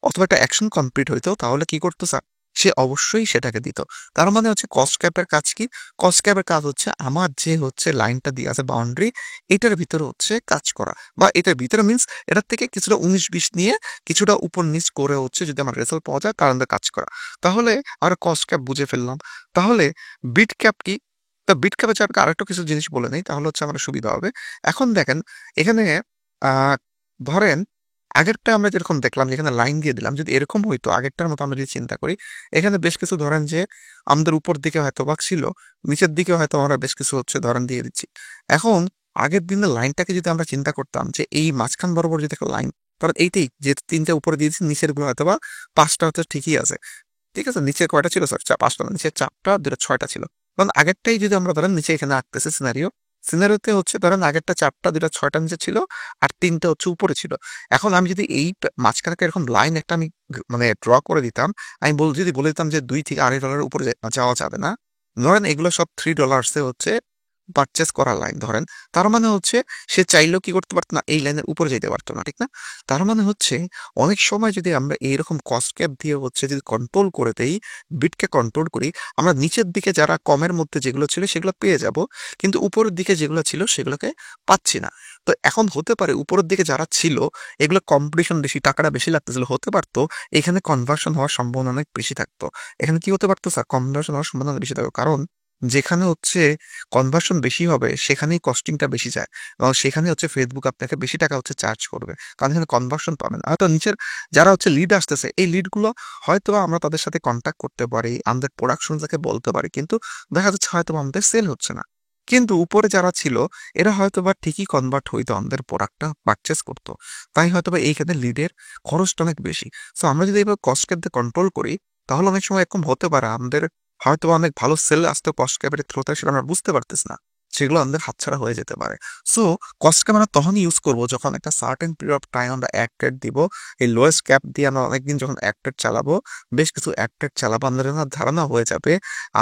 অথবা একটা অ্যাকশন কমপ্লিট হইতো, তাহলে কি করতো স্যার? সে অবশ্যই সেটাকে দিত। তার মানে হচ্ছে কস্ট ক্যাপের কাজ কি? কস্ট ক্যাপের কাজ হচ্ছে আমার যে হচ্ছে লাইনটা দিয়ে আছে বাউন্ডারি, এটার ভিতরে হচ্ছে কাজ করা। বা এটার ভিতরে মিনস এটার থেকে কিছুটা ১৯-২০ নিয়ে কিছুটা উপর নিচ করে হচ্ছে যদি আমার রেজাল্ট পাওয়া যায় কারেন্টের কাজ করা। তাহলে আমরা কস্ট ক্যাপ বুঝে ফেললাম। তাহলে বিট ক্যাপ কি? তো বিট ক্যাপের চারকে আরেকটা কিছু জিনিস বলে নেই, তাহলে হচ্ছে আমার সুবিধা হবে। এখন দেখেন এখানে আ ধরেন আগেরটা আমরা যেরকম দেখলাম যে এখানে লাইন দিয়ে দিলাম। যদি এরকম হইতো আগেরটার মতো আমরা যদি চিন্তা করি, এখানে বেশ কিছু ধরেন যে আমাদের উপর দিকে হয়তোবা ছিল, নিচের দিকে হয়তো আমরা বেশ কিছু হচ্ছে ধরেন দিয়ে দিচ্ছি। এখন আগের দিনের লাইনটাকে যদি আমরা চিন্তা করতাম যে এই মাঝখান বরাবর যদি একটা লাইন, ধরেন এইটাই যে ৩ টা উপরে দিয়েছি নিচের গুলো হয়তোবা ৫ টা হচ্ছে ঠিকই আছে। ঠিক আছে? নিচে কয়টা ছিল স্যার? ৫ টা না, নিচে ৪ টা, ২ টা ৬ টা ছিল। কারণ আগেরটাই যদি আমরা ধরেন নিচে এখানে আঁকতেছি সিনারিও, সিনারিওতে হচ্ছে ধরেন আগেরটা ৪ টা, ২ টা ৬ টা নিচে ছিল আর ৩ টা হচ্ছে উপরে ছিল। এখন আমি যদি এই মাঝখানে একটা এরকম লাইন একটা আমি মানে ড্র করে দিতাম, আমি যদি বলে দিতাম যে $২ থেকে $২.৫ উপরে যাওয়া যাবে না। ধরেন এগুলো সব $3 এ হচ্ছে পারচেজ করা লাইন ধরেন। তার মানে হচ্ছে সে চাইলেও কি করতে পারত না? এই লাইনের উপরে যাইতে পারত না। ঠিক না? তার মানে হচ্ছে অনেক সময় যদি আমরা এইরকম কস্ট ক্যাপ দিয়ে হচ্ছে যদি কন্ট্রোল করে দেই, বিটকে কন্ট্রোল করি, আমরা নিচের দিকে যারা কমের মধ্যে যেগুলো ছিল সেগুলো পেয়ে যাব। কিন্তু উপরের দিকে যেগুলো ছিল সেগুলোকে পাচ্ছি না। তো এখন হতে পারে উপরের দিকে যারা ছিল এগুলো কম্পিটিশন বেশি, টাকাটা বেশি লাগতেছিল। হতে পারত এখানে কনভার্সন হওয়ার সম্ভাবনা অনেক বেশি থাকতো। এখানে কি হতে পারতো স্যার? কনভার্সন হওয়ার সম্ভাবনা বেশি থাকতো। কারণ যেখানে হচ্ছে কনভার্সন বেশি হবে সেখানেই কস্টিংটা বেশি যায়। এবং সেখানে হচ্ছে Facebook আপনাকে বেশি টাকা হচ্ছে চার্জ করবে। কারণ এখানে কনভার্সন পাবেন। হয়তো নিচের যারা হচ্ছে লিড আসতেছে এই লিডগুলো হয়তোবা আমরা তাদের সাথে কনট্যাক্ট করতে পারি, আমাদের প্রোডাকশনটাকে বলতে পারি। কিন্তু দেখা যাচ্ছে হয়তোবা আমাদের সেল হচ্ছে না। কিন্তু উপরে যারা ছিল এরা হয়তোবা ঠিকই কনভার্ট হইতো, আমাদের প্রোডাক্টটা পারচেজ করত। তাই হয়তোবা এইখানে লিডের খরচটা অনেক বেশি। সো আমরা যদি এভাবে কস্টকে কন্ট্রোল করি তাহলে অনেক সময় এরকম হতে পারে আমাদের হয়তোবা অনেক ভালো সেল আসতে কস্ট ক্যাপের থ্রুতে সেটা আমরা বুঝতে পারতেছি না। সেগুলো আমাদের হাতছাড়া হয়ে যেতে পারে। সো কস্ট ক্যাপ আমরা তখনই ইউজ করব যখন একটা সার্টেন পিরিয়ড অফ টাইম আমরা অ্যাড ট্রেড দিব। এই লোয়েস্ট ক্যাপ দিয়ে আমরা অনেকদিন যখন অ্যাড ট্রেড চালাবো, বেশ কিছু অ্যাড ট্রেড চালাবো, আমাদের যখন ধারণা হয়ে যাবে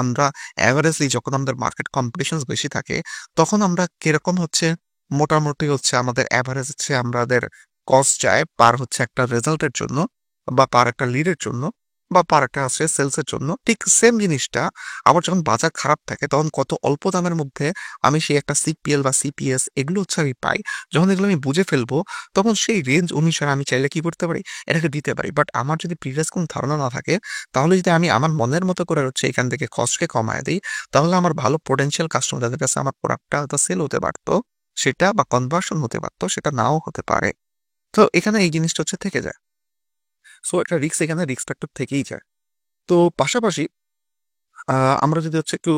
আমরা এভারেজলি যখন আমাদের মার্কেট কম্পিটিশন বেশি থাকে তখন আমরা কিরকম হচ্ছে মোটামুটি হচ্ছে আমাদের এভারেজ হচ্ছে আমাদের কস্ট যায় পার হচ্ছে একটা রেজাল্টের জন্য বা পার একটা লিডের জন্য বা পার একটা আছে সেলসের জন্য। ঠিক সেম জিনিসটা আবার যখন বাজার খারাপ থাকে তখন কত অল্প দামের মধ্যে আমি সেই একটা সিপিএল বা সিপিএস এগুলো হচ্ছে আমি পাই। যখন এগুলো আমি বুঝে ফেলবো তখন সেই রেঞ্জ অনুসারে আমি চাইলে কি করতে পারি? এটাকে দিতে পারি। বাট আমার যদি প্রিভিয়াস কোনো ধারণা না থাকে তাহলে যদি আমি আমার মনের মতো করে হচ্ছে এখান থেকে কস্টকে কমায় দিই, তাহলে আমার ভালো পোটেনশিয়াল কাস্টমার যাদের কাছে আমার প্রোডাক্টটা হয়তো সেল হতে পারতো, সেটা বা কনভার্সন হতে পারতো, সেটা নাও হতে পারে। তো এখানে এই জিনিসটা হচ্ছে থেকে যায়। সো একটা রিস্ক এখানে রিস্ক ফ্যাক্টর থেকেই যায়। তো পাশাপাশি আ আমরা যদি হচ্ছে একটু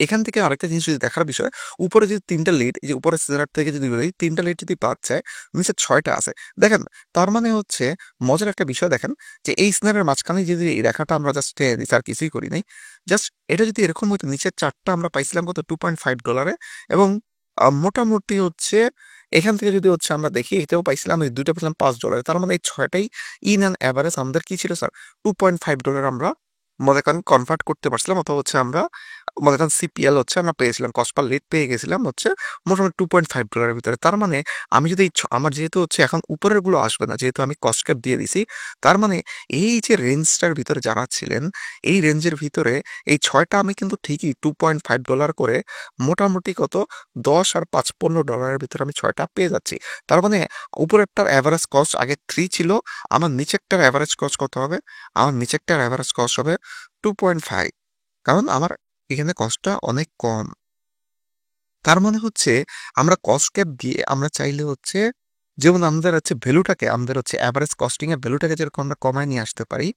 এখান থেকে আরেকটা জিনিস যদি দেখার বিষয়, উপরে যদি ৩ টা লিড, এই যে উপরের সিনার থেকে যদি বলি ৩ টা লিড যদি বাদ যায়, নিচে ৬ টা আছে। দেখেন তার মানে হচ্ছে মজার একটা বিষয় দেখেন যে এই সিনারের মাঝখানে যদি এই রেখাটা আমরা জাস্ট টেনে দিছি আর কিছুই করি নাই। জাস্ট এটা যদি এরকম হইতো নিচের ৪ টা আমরা পাইছিলাম কত $2.5 এবং মোটামুটি হচ্ছে এখান থেকে যদি হচ্ছে আমরা দেখি এটাও পাইছিলাম, এই ২ টা পেলাম $5। তার মানে এই ৬ টাই ইন অ্যান এভারেজ আমাদের কি ছিল স্যার? $2.5 আমরা মনে করেন কনভার্ট করতে পারছিলাম অথবা হচ্ছে আমরা মনে করেন সিপিএল হচ্ছে আমরা পেয়েছিলাম, কস্ট পার লিড পেয়ে গেছিলাম হচ্ছে মোটামুটি $2.5 এর ভিতরে। তার মানে আমি যদি আমার যেহেতু হচ্ছে এখন উপরের গুলো আসবে না, যেহেতু আমি কস্ট ক্যাপ দিয়ে দিছি, তার মানে এই যে রেঞ্জটার ভিতরে যারা ছিলেন, এই রেঞ্জের ভিতরে এই ৬ টা আমি কিন্তু ঠিকই $2.5 করে মোটামুটি কত ১০ আর ৫ $15 এর ভিতরে আমি ৬ টা পেয়ে যাচ্ছি। তার মানে উপরেরটার এভারেজ কস্ট আগে ৩ ছিল, আমার নিচেরটার এভারেজ কস্ট কত হবে? আমার নিচেরটার এভারেজ কস্ট হবে 2.5, কারণ আমার এখানে কস্টটা অনেক কম। তার মানে হচ্ছে আমরা কস্ট ক্যাপ দিয়ে আমরা চাইলে হচ্ছে যেমন আমাদের হচ্ছে ভ্যালুটাকে আমাদের হচ্ছে এভারেজ কস্টিং এর ভ্যালুটাকে যেরকম আমরা কমায় নিয়ে আসতে পারি,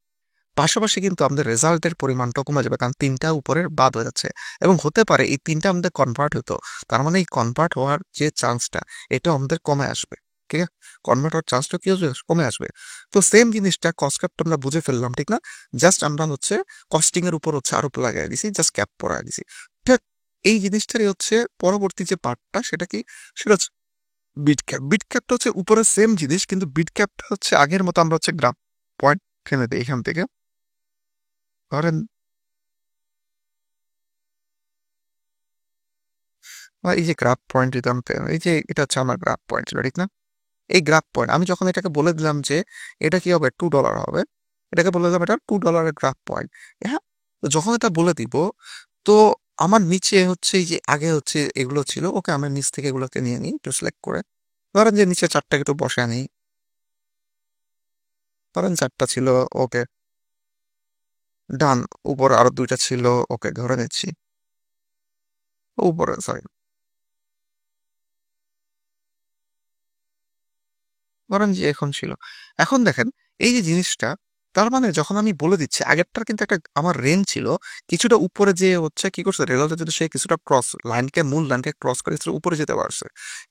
পাশাপাশি কিন্তু আমাদের রেজাল্টের পরিমাণটাও কমে যাবে। কারণ ৩ টা উপরের বাদ হয়ে যাচ্ছে এবং হতে পারে এই ৩ টা আমাদের কনভার্ট হতো। তার মানে এই কনভার্ট হওয়ার যে চান্সটা এটাও আমাদের কমে আসবে। ঠিক আছে? কনভার্ট হওয়ার চান্সটা কি হবে? কমে আসবে। তো সেম জিনিসটা কস্ট ক্যাপটা আমরা বুঝে ফেললাম, ঠিক না? জাস্ট আমরা হচ্ছে কস্টিং এর উপর হচ্ছে আরোপ লাগায় দিছি, জাস্ট ক্যাপ পড়ায় দিছি। ঠিক এই জিনিসটারই হচ্ছে পরবর্তী যে পার্টটা সেটা কি? সেটা হচ্ছে বিট ক্যাপ। বিট ক্যাপটা হচ্ছে উপরে সেম জিনিস কিন্তু বিট ক্যাপটা হচ্ছে আগের মতো আমরা হচ্ছে গ্রাফ পয়েন্ট টেনে দেই এখান থেকে। ধরেন এই যে গ্রাফ পয়েন্ট যদি আমি এই যে এটা হচ্ছে আমার গ্রাফ পয়েন্ট ছিল, ঠিক না? এই গ্রাফ পয়েন্ট আমি যখন এটাকে বলে দিলাম যে এটা কি হবে $2 হবে। এটাকে বলে দিলাম এটা $2 গ্রাফ পয়েন্ট। হ্যাঁ? তো যখন এটা বলে দিব, তো আমার নিচে হচ্ছে এই যে আগে হচ্ছে এগুলো ছিল, ওকে আমি নিচ থেকে এগুলোকে নিয়ে নিই একটু সিলেক্ট করে। ধরেন যে নিচে 4 টাকে একটু বসায় নিই। ধরেন 4 টা ছিল, ওকে, ডান। উপরে আরো 2 টা ছিল, ওকে, ধরে নিচ্ছি। উপরে সরি, ধরেন যে এখন ছিল। এখন দেখেন এই যে জিনিসটা, তার মানে যখন আমি বলে দিচ্ছি আগেরটার কিন্তু একটা আমার রেঞ্জ ছিল, কিছুটা উপরে যেয়ে হচ্ছে কি করছে রেজাল্টে যদি সে কিছুটা ক্রস লাইনকে মূল লাইনকে ক্রস করে কিছুটা উপরে যেতে পারছে।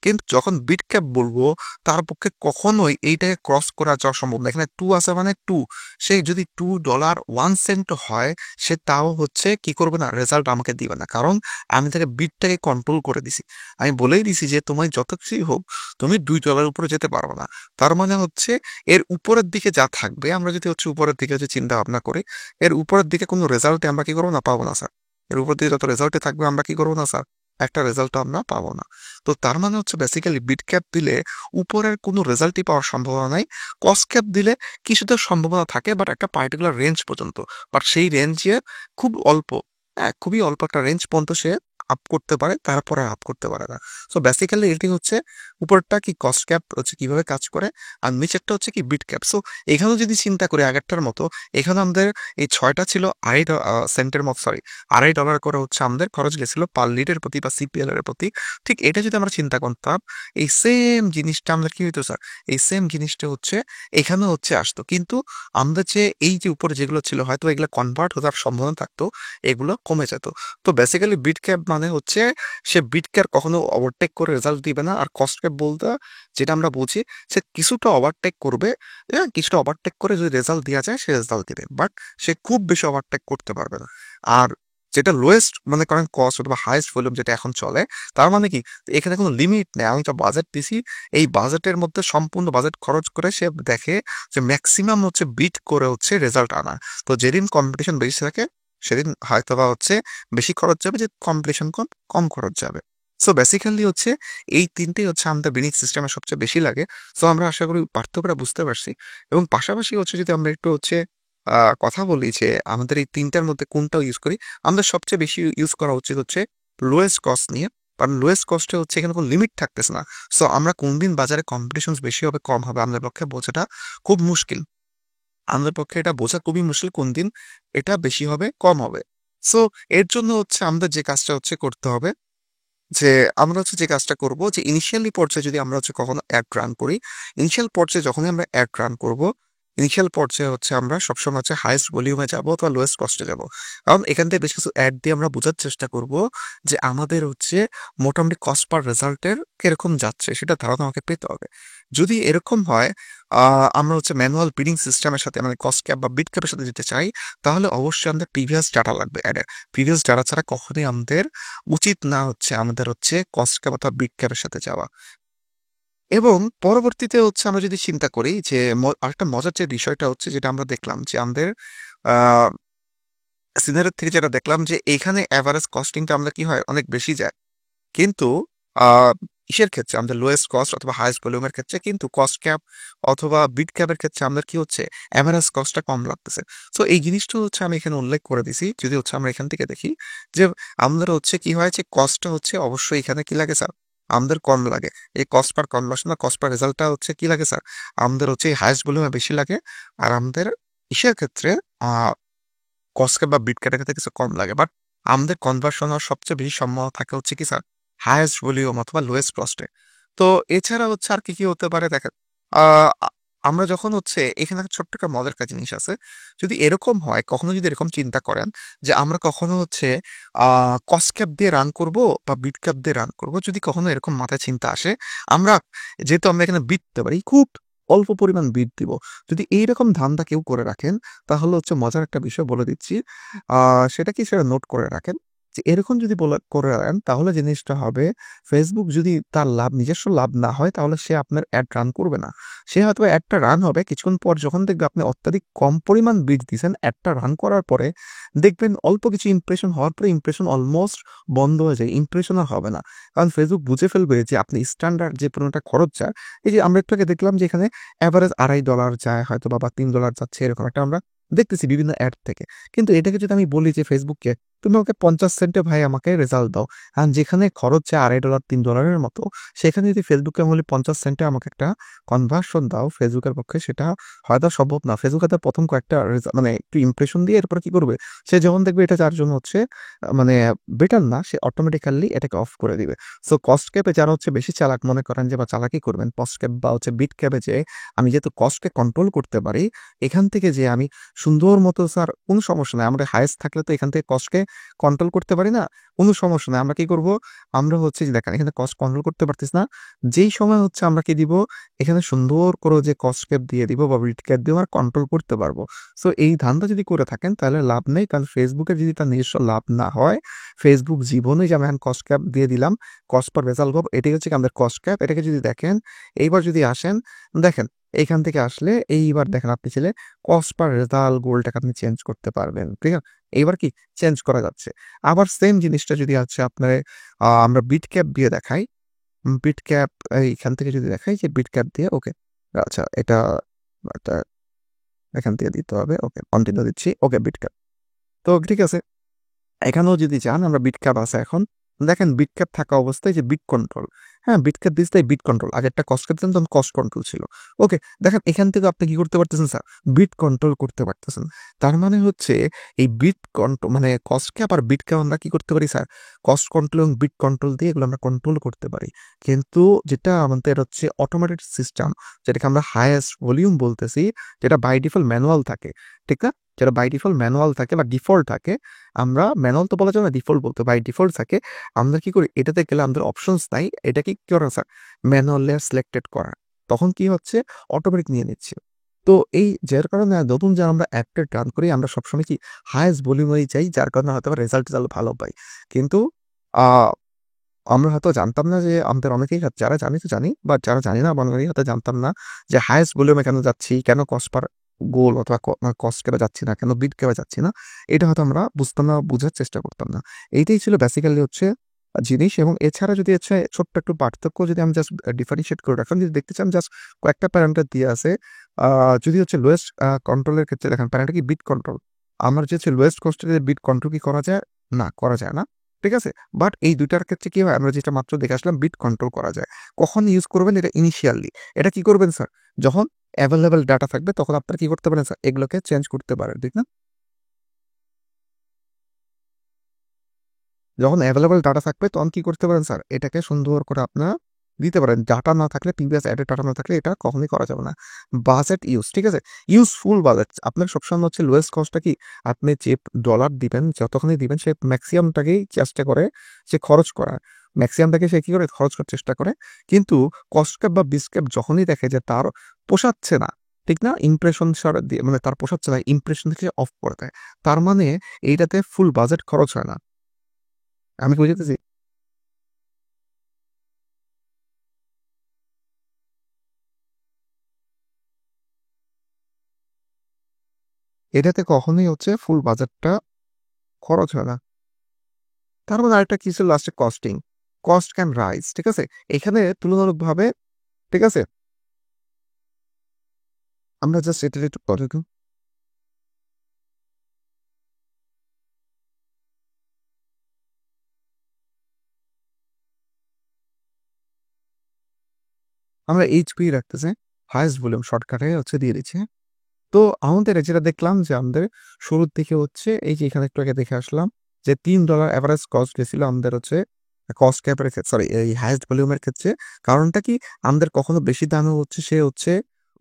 কিন্তু যখন বিট ক্যাপ বলবো তার পক্ষে কখনোই এইটাকে ক্রস করা যাওয়া সম্ভব না। এখানে 2 আছে মানে 2, সে যদি $2.01 হয় সে তাও হচ্ছে কি করবে না, রেজাল্ট আমাকে দিবে না, কারণ আমি তাকে বিটটাকে কন্ট্রোল করে দিছি। আমি বলেই দিছি যে তোমার যত কিছুই হোক তুমি $2 উপরে যেতে পারবে না। তার মানে হচ্ছে এর উপরের দিকে যা থাকবে, আমরা যদি হচ্ছে উপরের দিকে যে চিন্তা ভাবনা করি, এর উপরের দিকে কোনো রেজাল্টে আমরা কি করবো না, পাবো না স্যার। এর উপর দিকে যত রেজাল্টে থাকবে আমরা কি করবো না স্যার, একটা রেজাল্ট আমরা পাবো না। তো তার মানে হচ্ছে বেসিক্যালি বিট ক্যাপ দিলে উপরের কোনো রেজাল্টই পাওয়ার সম্ভাবনা নাই। কস ক্যাপ দিলে কিছুটা সম্ভাবনা থাকে, বাট একটা পার্টিকুলার রেঞ্জ পর্যন্ত। বাট সেই রেঞ্জে খুব অল্প, হ্যাঁ, খুবই অল্প একটা রেঞ্জ পর্যন্ত সে আপ করতে পারে, তারপরে আপ করতে পারে না। সো বেসিক্যালি এটি হচ্ছে উপরটা কি কস্ট ক্যাপ হচ্ছে কিভাবে কাজ করে, আর নিচেরটা হচ্ছে কি বিট ক্যাপ। সো এখানেও যদি চিন্তা করি আগেরটার মতো, এখানে আমাদের এই 6টা ছিল সেন্টের মতো, সরি, $2.5 করে হচ্ছে আমাদের খরচ গেছিল পার লিটারের প্রতি বা সিপিএল এর প্রতি। ঠিক এটা যদি আমরা চিন্তা করতাম, এই সেম জিনিসটা আমাদের কি হইতো স্যার, এই সেম জিনিসটা হচ্ছে এখানে হচ্ছে আসতো, কিন্তু আমাদের যে এই যে উপরে যেগুলো ছিল হয়তো এগুলো কনভার্ট হওয়ার সম্ভাবনা থাকতো, এগুলো কমে যেত। তো বেসিক্যালি বিট ক্যাপ মানে হচ্ছে সে বিট ক্যাপ কখনো ওভারটেক করে রেজাল্ট দিবে না, আর কস্ট ক্যাপ বলতে যেটা আমরা বুঝি, সে কিছুটা ওভারটেক করবে, হ্যাঁ, কিছুটা ওভারটেক করে যদি রেজাল্ট দেওয়া যায় সে রেজাল্ট দিবে, বাট সে খুব বেশি ওভারটেক করতে পারবে না। আর যেটা লোয়েস্ট মনে করেন কস্ট অথবা হাইয়েস্ট ভলিউম যেটা এখন চলে, তার মানে কি এখানে কোনো লিমিট নেই। আমি একটা বাজেট দিছি, এই বাজেটের মধ্যে সম্পূর্ণ বাজেট খরচ করে সে দেখে যে ম্যাক্সিমাম হচ্ছে বিট করে হচ্ছে রেজাল্ট আনা। তো যেদিন কম্পিটিশন বেশি থাকে সেদিন হয়তোবা হচ্ছে বেশি খরচ যাবে, যে কম্পিটিশন কম, কম খরচ যাবে। সো বেসিক্যালি হচ্ছে এই 3টেই হচ্ছে আমাদের বিনিয়োগ সিস্টেমে সবচেয়ে বেশি লাগে। সো আমরা আশা করি পার্থক্যটা বুঝতে পারছি। এবং পাশাপাশি হচ্ছে যদি আমরা একটু হচ্ছে কথা বলি যে আমাদের এই 3টার মধ্যে কোনটা ইউজ করি, আমাদের সবচেয়ে বেশি ইউজ করা উচিত হচ্ছে লোয়েস্ট কস্ট নিয়ে। কারণ লোয়েস্ট কস্টে হচ্ছে এখানে কোনো লিমিট থাকতেছে না। সো আমরা কোন দিন বাজারে কম্পিটিশন বেশি হবে কম হবে আমাদের পক্ষে বোঝাটা খুব মুশকিল। আমাদের পক্ষে এটা বোঝা খুবই মুশকিল কোন দিন এটা বেশি হবে কম হবে। সো এর জন্য হচ্ছে আমাদের যে কাজটা হচ্ছে করতে হবে, যে আমরা হচ্ছে যে কাজটা করব, যে ইনিশিয়ালি পর্যায়ে যদি আমরা হচ্ছে কখনো অ্যাড রান করি, ইনিশিয়াল পর্যায়ে যখনই আমরা অ্যাড রান করব, ইনিশিয়াল পর্যায়ে হচ্ছে আমরা সবসময় হচ্ছে হাইয়েস্ট ভলিউমে যাব অথবা লোয়েস্ট কস্টে যাব। কারণ এখান থেকে বেশ কিছু অ্যাড দিয়ে আমরা বোঝার চেষ্টা করব যে আমাদের হচ্ছে মোটামুটি কস্ট পার রেজাল্টের কিরকম যাচ্ছে সেটা ধারণা আমাকে পেতে হবে। যদি এরকম হয় আমরা হচ্ছে ম্যানুয়াল বিডিং সিস্টেমের সাথে মানে কস্ট ক্যাপ বা বিট ক্যাপের সাথে যেতে চাই, তাহলে অবশ্যই আমাদের প্রিভিয়াস ডাটা লাগবে অ্যাডের। প্রিভিয়াস ডাটা ছাড়া কখনোই আমাদের উচিত না হচ্ছে আমাদের হচ্ছে কস্ট ক্যাপ অথবা বিট ক্যাপের সাথে যাওয়া। এবং পরবর্তীতে হচ্ছে আমরা যদি চিন্তা করি যে আরেকটা মজার যে বিষয়টা হচ্ছে যেটা আমরা দেখলাম যে আমাদের আহ সিনারিও থেকে যেটা দেখলাম যে এখানে এভারেজ কস্টিংটা আমরা কি হয় অনেক বেশি যায়, কিন্তু ইসের ক্ষেত্রে আমাদের লোয়েস্ট কস্ট অথবা হাইয়েস্ট ভলিউমের ক্ষেত্রে কিন্তু কস্ট ক্যাপ অথবা বিট ক্যাপের ক্ষেত্রে আমাদের কি হচ্ছে অ্যাভারেজ কস্টটা কম লাগতেছে। সো এই জিনিসটা হচ্ছে আমি এখানে উল্লেখ করে দিছি। যদি হচ্ছে আমরা এখান থেকে দেখি যে আমাদের হচ্ছে কি হয় যে কস্টটা হচ্ছে অবশ্যই এখানে কি লাগে স্যার, আমাদের কম লাগে। এই কস্ট পার কনভার্সন বা কস্ট পার রেজাল্টটা হচ্ছে কি লাগে স্যার, আমাদের হচ্ছে এই হাইয়েস্ট ভলিউমে বেশি লাগে। আর আমাদের ইসের ক্ষেত্রে কস্ট ক্যাপ বা বিট ক্যাপের ক্ষেত্রে কিছু কম লাগে, বাট আমাদের কনভার্সন হওয়ার সবচেয়ে বেশি সম্ভাবনা থাকে হচ্ছে কি স্যার, হাইয়েস্ট ভলিউম অথবা লোয়েস্ট কস্টে। তো এছাড়া হচ্ছে আর কি কি হতে পারে দেখেন, আমরা যখন হচ্ছে এখানে একটা ছোট্ট একটা মজার একটা জিনিস আছে। যদি এরকম হয় কখনো, যদি এরকম চিন্তা করেন যে আমরা কখনো হচ্ছে কস্ট ক্যাপ দিয়ে রান করব বা বিট ক্যাপ দিয়ে রান করব, যদি কখনো এরকম মাথায় চিন্তা আসে, আমরা যেহেতু আমরা এখানে বিট দিতে পারি, খুব অল্প পরিমাণ বিট দিব। যদি এইরকম ধান্দা কেউ করে রাখেন, তাহলে হচ্ছে মজার একটা বিষয় বলে দিচ্ছি। সেটা কি, সেটা নোট করে রাখেন যে এরকম যদি করে দেন তাহলে জিনিসটা হবে Facebook যদি তার নিজস্ব লাভ না হয় তাহলে সে আপনার অ্যাড রান করবে না। সে হয়তোবা অ্যাডটা রান হবে কিছুক্ষণ পর যখন দেখবে আপনি অত্যাধিক কম পরিমাণ বিট দিছেন, অ্যাডটা রান করার পরে দেখবেন অল্প কিছু ইমপ্রেশন হওয়ার পরে ইমপ্রেশন অলমোস্ট বন্ধ হয়ে যায়। ইমপ্রেশন আর হবে না। কারণ Facebook বুঝে ফেলবে যে আপনি স্ট্যান্ডার্ড যে পরিমাণটা খরচ যায়, এই যে আমরা একটু আগে দেখলাম যে এখানে এভারেজ $2.5 যায় হয়তোবা বা $3 যাচ্ছে এরকম একটা আমরা দেখতেছি বিভিন্ন অ্যাড থেকে। কিন্তু এটাকে যদি আমি বলি যে ফেসবুককে, "তুমি আমাকে 50 সেন্টে ভাই আমাকে রেজাল্ট দাও।" যেখানে খরচ যায় $2.5 $3 মতো, সেখানে যদি ফেসবুককে আমি বলি 50 সেন্টে আমাকে একটা কনভার্সন দাও, ফেসবুকের পক্ষে সেটা হয়তো সম্ভব না। ফেসবুক হয়তো ১ম কয়েকটা মানে একটু ইমপ্রেশন দিয়ে এরপরে কি করবে? সে যখন দেখবে এটা যার জন্য হচ্ছে মানে বেটার না, সে অটোমেটিক্যালি এটাকে অফ করে দিবে। সো কস্ট ক্যাপে যারা হচ্ছে বেশি চালাক মনে করেন যে বা চালাকি করবেন, কস্ট ক্যাপ বা হচ্ছে বিট ক্যাপে যেয়ে আমি যেহেতু কস্টকে কন্ট্রোল করতে পারি, এখান থেকে যে আমি সুন্দর মতো স্যার কোনো সমস্যা নাই। আমাদের হাইয়েস্ট থাকলে তো এখান থেকে কস্টকে কন্ট্রোল করতে পারি না? কোনো সমস্যা নাই। আমরা কি করব? আমরা হচ্ছে যে দেখেন এখানে কস্ট কন্ট্রোল করতে পারতেছি না। যেই সময় হচ্ছে আমরা কি দিব? এখানে সুন্দর করে যে কস্ট ক্যাপ দিয়ে দিব বা বিট ক্যাপ দিয়ে আমরা কন্ট্রোল করতে পারবো। সো এই ধান্দা যদি করে থাকেন তাহলে লাভ নেই। কারণ Facebook এর যদি তার নিজস্ব লাভ না হয়, Facebook জীবনে যে আমি এখন কস্ট ক্যাপ দিয়ে দিলাম, কস্ট পার রেজাল্ট পাবো, এটাই হচ্ছে কি আমাদের কস্ট ক্যাপ। এটাকে যদি দেখেন, এইবার যদি আসেন, দেখেন এইখান থেকে আসলে এইবার দেখেন আপনি চাইলে কস্ট পার রেজাল্ট গোলটাকে আপনি চেঞ্জ করতে পারবেন। ঠিক আছে? এইবার কি চেঞ্জ করা যাচ্ছে। আবার সেম জিনিসটা যদি হচ্ছে আপনার আমরা বিট ক্যাপ দিয়ে দেখাই, বিট ক্যাপ এইখান থেকে যদি দেখাই যে বিট ক্যাপ দিয়ে ওকে। আচ্ছা এটা এখান থেকে দিতে হবে। ওকে, কন্টিনিউ দিচ্ছি। ওকে, বিট ক্যাপ। তো ঠিক আছে। এখানেও যদি যান আমরা বিটক্যাপ আছে এখন। দেখেন বিটক্যাপ থাকা অবস্থায় যে বিট কন্ট্রোল, হ্যাঁ? বিটক্যাপ দিস তাই বিট কন্ট্রোল। আগেরটা কস্ট ক্যাপ দিতাম তখন কস্ট কন্ট্রোল ছিল। ওকে, দেখেন এখান থেকে আপনি কি করতে পারতেছেন স্যার? বিট কন্ট্রোল করতে পারতেছেন। তার মানে হচ্ছে এই বিট মানে কস্ট ক্যাপ আর বিট ক্যাপ আমরা কি করতে পারি স্যার? কস্ট কন্ট্রোল এবং বিট কন্ট্রোল দিয়ে এগুলো আমরা কন্ট্রোল করতে পারি। কিন্তু যেটা আমাদের হচ্ছে অটোমেটেড সিস্টেম, যেটাকে আমরা হাইয়েস্ট ভলিউম বলতেছি, যেটা বাই ডিফল্ট ম্যানুয়াল থাকে, ঠিক না? যেটা বাই ডিফল্ট ম্যানুয়াল থাকে বা ডিফল্ট থাকে, আমরা ম্যানুয়াল তো বলা যাবে না, ডিফল্ট বলতে বাই ডিফল্ট থাকে। আমরা কি করি? এটাতে গেলে আমাদের অপশনস নাই। এটা কি করা স্যার? ম্যানুয়াল লেয়ার সিলেক্টেড করা। তখন কি হচ্ছে? অটোমেটিক নিয়ে নিচ্ছে। তো এই যার কারণে নতুন যারা আমরা অ্যাপটা রান করি আমরা সবসময় কি হাইয়েস্ট ভলিউমেই চাই, যার কারণে হয়তোবা রেজাল্ট ভালো পাই। কিন্তু আ আমরা হয়তো জানতাম না যে আমাদের অনেকেই যারা জানি তো জানি বা যারা জানি না বাঙালি হয়তো জানতাম না যে হাইয়েস্ট ভলিউমে কেন যাচ্ছি, কেন কস্ট পার গোল অথবা কস্ট ক্যাপে যাচ্ছি না, কেন বিট ক্যাপে যাচ্ছি না। এটা হয়তো আমরা বুঝতাম না, বুঝার চেষ্টা করতাম না। এইটাই ছিল বেসিক্যালি হচ্ছে জিনিস। এবং এছাড়া যদি হচ্ছে ছোট্ট একটু পার্থক্য যদি আমি জাস্ট ডিফারেনশিয়েট করে রাখলাম, যদি দেখতে চান জাস্ট কয়েকটা প্যারামিটার দিয়ে আছে। আ যদি হচ্ছে লোয়েস্ট কন্ট্রোলের ক্ষেত্রে দেখেন প্যারামিটার কি বিট কন্ট্রোল। আমার যে হচ্ছে লোয়েস্ট কস্টের বিট কন্ট্রোল কি করা যায়? না, করা যায় না। ঠিক আছে? বাট এই ২ টার ক্ষেত্রে কি হয়? আমরা যেটা মাত্র দেখে আসলাম বিট কন্ট্রোল করা যায়। কখন ইউজ করবেন? এটা ইনিশিয়ালি। এটা কি করবেন স্যার? যখন এভেইলেবল ডাটা থাকবে তখন আপনারা কি করতে পারেন স্যার? এগুলোকে চেঞ্জ করতে পারেন। ঠিক না? যখন এভেইলেবল ডাটা থাকবে তখন কি করতে পারেন স্যার? এটাকে সুন্দর করে আপনারা দিতে পারেন। ডাটা না থাকলে প্রিভিয়াস অ্যাডের ডাটা না থাকলে এটা কখনোই করা যাবে না। বাজেট ইউজ, ঠিক আছে? Useful budget. আপনার সবসময় হচ্ছে লোয়েস্ট কস্টটা কি? আপনি যে ডলার দিবেন, যতখানি দিবেন সে মেক্সিমামটাকেই চেষ্টা করে সে খরচ করার। মেক্সিমামটাকে সে কি করে? খরচ করার চেষ্টা করে। কিন্তু কস্ট ক্যাপ বা বিস ক্যাপ যখনই দেখে যে তার পোষাচ্ছে না, ঠিক না? ইমপ্রেশন দিয়ে মানে তার পোষাচ্ছে না, ইমপ্রেশন থেকে সে অফ করে দেয়। তার মানে এইটাতে ফুল বাজেট খরচ হয় না। আমি কি বুঝাইতেছি? এটাতে কখনোই হচ্ছে ফুল বাজেটটা খরচ হয় না। তার মানে আরেকটা কি ছিল লাস্টে কস্টিং। কস্ট ক্যান রাইজ, ঠিক আছে? এখানে তুলনামূলকভাবে, ঠিক আছে? আমরা জাস্ট এটার একটু আমরা এইচপি রাখতেছি। হাইয়েস্ট ভলিউম শর্টকাটে হচ্ছে দিয়ে দিচ্ছি। তো আমাদের যেটা দেখলাম যে আমাদের শুরুর দিকে হচ্ছে এই যে এখানে একটু আগে দেখে আসলাম যে $3 এভারেজ কস্ট গেছিল আমাদের হচ্ছে কস্ট ক্যাপের ক্ষেত্রে, সরি এই হাইয়েস্ট ভলিউমের ক্ষেত্রে। কারণটা কি? আমাদের কখনো বেশি দামে হচ্ছে সে হচ্ছে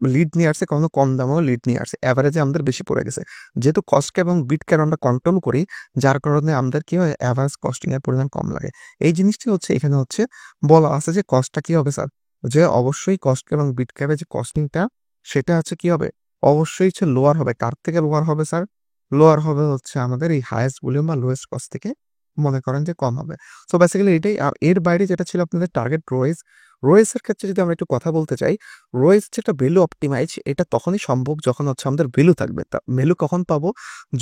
লিড নিয়ে আসছে, কখনো কম দামেও লিড নিয়ে আসছে। এভারেজে আমাদের বেশি পড়ে গেছে। যেহেতু কস্ট ক্যাপ এবং বিট ক্যাপ আমরা কন্ট্রোল করি, যার কারণে আমাদের কি হয়? এভারেজ কস্টিং এর পরিমাণ কম লাগে। এই জিনিসটি হচ্ছে এখানে হচ্ছে বলা আছে যে কস্টটা কি হবে স্যার? যে অবশ্যই কস্ট ক্যাপ এবং বিট ক্যাপের যে কস্টিংটা সেটা হচ্ছে কি হবে? অবশ্যই হচ্ছে লোয়ার হবে। কার থেকে লোয়ার হবে স্যার? লোয়ার হবে হচ্ছে আমাদের এই হাইয়েস্ট ভলিউম বা লোয়েস্ট কস্ট থেকে মনে করেন যে কম হবে। সো বেসিক্যালি এটাই। এর বাইরে যেটা ছিল আপনাদের টার্গেট রোয়েজ, রোয়েজের ক্ষেত্রে যদি আমরা একটু কথা বলতে চাই, রোয়েজ যেটা ভ্যালু অপটিমাইজ এটা তখনই সম্ভব যখন হচ্ছে আমাদের ভ্যালু থাকবে। ভ্যালু কখন পাবো?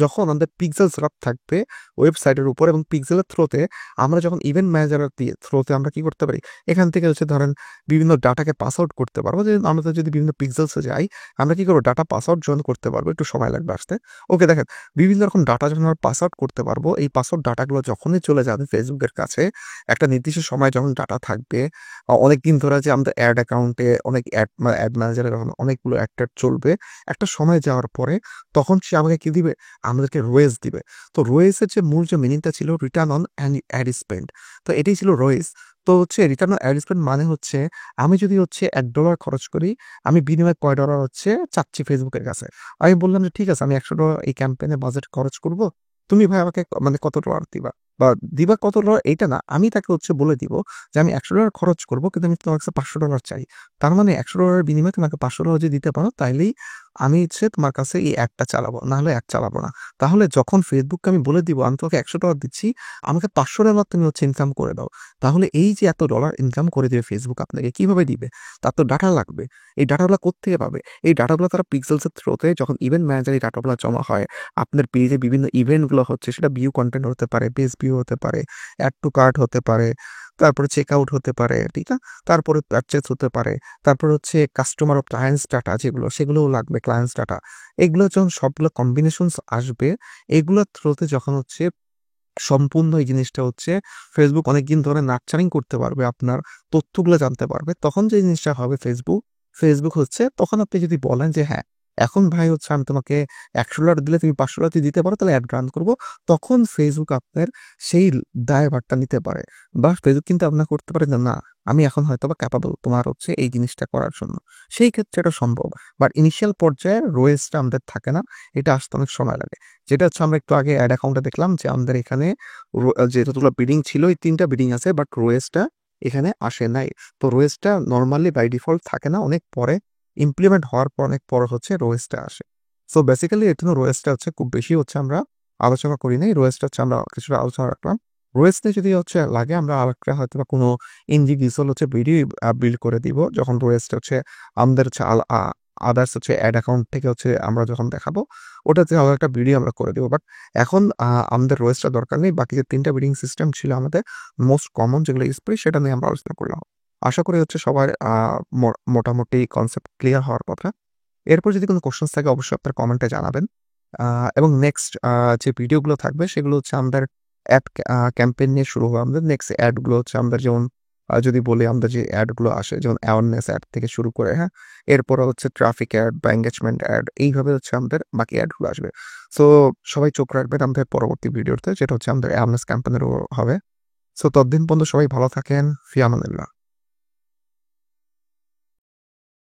যখন আমাদের পিক্সেল সেটআপ থাকবে ওয়েবসাইটের উপর, এবং পিক্সেলের থ্রোতে আমরা যখন ইভেন্ট ম্যানেজারের দিয়ে থ্রোতে আমরা কি করতে পারি, এখান থেকে হচ্ছে ধরেন বিভিন্ন ডাটাকে পাস আউট করতে পারবো। যে আমরা যদি বিভিন্ন পিক্সেলসে যাই, আমরা কি করবো, ডাটা পাস আউট যখন করতে পারবো, একটু সময় লাগবে আসতে। ওকে, দেখেন, বিভিন্ন রকম ডাটা যখন আমরা পাস আউট করতে পারবো, এই পাস আউট ডাটাগুলো যখনই চলে যাবে ফেসবুকের কাছে, একটা নির্দিষ্ট সময় যখন ডাটা থাকবে, অনেকদিন ধরে যে আমাদের অ্যাড অ্যাকাউন্টে অনেক অ্যাড ম্যানেজারে যখন অনেকগুলো অ্যাড চলবে, একটা সময় যাওয়ার পরে তখন সে আমাকে কি দিবে, আমাদেরকে রোয়েজ দিবে। তো রোয়েজের যে মূল যে মিনিংটা ছিল রিটার্ন অন অ্যাড স্পেন্ড, তো এটাই ছিল রোয়েজ। তো হচ্ছে রিটার্ন অন অ্যাড স্পেন্ড মানে হচ্ছে আমি যদি হচ্ছে $1 খরচ করি, আমি বিনিময়ে কয় ডলার হচ্ছে চাচ্ছি ফেসবুকের কাছে। আমি বললাম যে ঠিক আছে, আমি $100 এই ক্যাম্পেইনে বাজেট খরচ করব, তুমি ভাই আমাকে মানে কত ডলার দিবা, বা দিবা কত ডলার এইটা না, আমি তাকে হচ্ছে বলে দিব যে আমি $100 খরচ করবো, কিন্তু আমি তোমার কাছে $500 চাই। তার মানে $100 বিনিময়ে তোমাকে $500 যদি দিতে পারো, তাইলেই আমি হচ্ছে তোমার কাছে এই অ্যাডটা চালাবো, নাহলে অ্যাড চালাবো না। তাহলে যখন ফেসবুককে আমি বলে দিব আমি তোমাকে $100 দিচ্ছি, আমাকে $500 তুমি হচ্ছে ইনকাম করে দাও, তাহলে এই যে এত ডলার ইনকাম করে দেবে ফেসবুক আপনাকে, কিভাবে দিবে? তার তো ডাটা লাগবে। এই ডাটাগুলো কোত্থেকে পাবে? এই ডাটাগুলো তারা পিক্সেলসের থ্রুতে যখন ইভেন্ট ম্যানেজারে ডাটাগুলো জমা হয়, আপনার পেজে বিভিন্ন ইভেন্টগুলো হচ্ছে, সেটা ভিউ কন্টেন্ট হতে পারে, পেজ ভিউ হতে পারে, অ্যাড টু কার্ট হতে পারে, তারপরে চেক আউট হতে পারে, ঠিক না? তারপরে পারচেজ হতে পারে, তারপর হচ্ছে কাস্টমার অফ ক্লায়েন্টস ডাটা যেগুলো, সেগুলোও লাগবে, ক্লায়েন্টস ডাটা। এগুলো যখন সবগুলো কম্বিনেশনস আসবে, এগুলোর থ্রুতে যখন হচ্ছে সম্পূর্ণ এই জিনিসটা হচ্ছে ফেসবুক অনেকদিন ধরে নার্চারিং করতে পারবে, আপনার তথ্যগুলো জানতে পারবে, তখন যে জিনিসটা হবে ফেসবুক হচ্ছে, তখন আপনি যদি বলেন যে হ্যাঁ, এখন ভাই হচ্ছে আমি তোমাকে $100 দিলে তুমি $500 দিতে পারো, তাহলে অ্যাড রান করবো, তখন ফেসবুক আপনার সেই দায়ভারটা নিতে পারে। বা ফেসবুক কিন্তু আপনার করতে পারে যে না, আমি এখন হয়তো বা ক্যাপাবল তোমার হচ্ছে এই জিনিসটা করার জন্য, সেই ক্ষেত্রে এটা সম্ভব। বাট ইনিশিয়াল পর্যায়ে রোয়েজটা আমাদের থাকে না, এটা আসতে অনেক সময় লাগে। যেটা হচ্ছে আমরা একটু আগে অ্যাড অ্যাকাউন্টে দেখলাম যে আমাদের এখানে যে যতগুলো বিডিং ছিল, এই 3টা বিডিং আছে, বাট রোয়েজটা এখানে আসে নাই। তো রোয়েজটা নর্মালি বাই ডিফল্ট থাকে না, অনেক পরে ইমপ্লিমেন্ট হওয়ার পর অনেক পরে হচ্ছে রোয়েজটা আসে। সো বেসিক্যালি এর জন্য রোয়েজটা হচ্ছে খুব বেশি হচ্ছে আমরা আলোচনা করি নাই, রোয়েজটা হচ্ছে আমরা কিছুটা আলোচনা রাখলাম। রোয়েজ নিয়ে যদি হচ্ছে লাগে, আমরা আরেকটা হয়তো বা কোনো ইন্ডিভিজুয়াল হচ্ছে ভিডিও বিল্ড করে দিব, যখন রোয়েজটা হচ্ছে আমাদের হচ্ছে আদার্স হচ্ছে অ্যাড অ্যাকাউন্ট থেকে হচ্ছে আমরা যখন দেখাবো, ওটাতে আলাদা একটা ভিডিও আমরা করে দিব। বাট এখন আমাদের রোয়েজটা দরকার নেই। বাকি যে 3টা বিডিং সিস্টেম ছিল আমাদের মোস্ট কমন যেগুলো ইউজ করি, সেটা নিয়ে আমরা আলোচনা করলাম। আশা করি হচ্ছে সবার মোটামুটি কনসেপ্ট ক্লিয়ার হওয়ার কথা। এরপর যদি কোনো কোশ্চেন্স থাকে, অবশ্যই আপনার কমেন্টে জানাবেন। এবং নেক্সট যে ভিডিওগুলো থাকবে, সেগুলো হচ্ছে আমাদের অ্যাড ক্যাম্পেইন নিয়ে শুরু হবে। আমাদের নেক্সট অ্যাডগুলো হচ্ছে আমাদের যেমন যদি বলি, আমাদের যে অ্যাডগুলো আসে, যেমন অ্যাওয়ারনেস অ্যাড থেকে শুরু করে, হ্যাঁ, এরপরে হচ্ছে ট্রাফিক অ্যাড বা এঙ্গেজমেন্ট অ্যাড, এইভাবে হচ্ছে আমাদের বাকি অ্যাডগুলো আসবে। সো সবাই চোখ রাখবেন আমাদের পরবর্তী ভিডিওতে, যেটা হচ্ছে আমাদের অ্যাওয়ারনেস ক্যাম্পেইনের হবে। সো ততদিন পর্যন্ত সবাই ভালো থাকেন। ফি আমানিল্লাহ।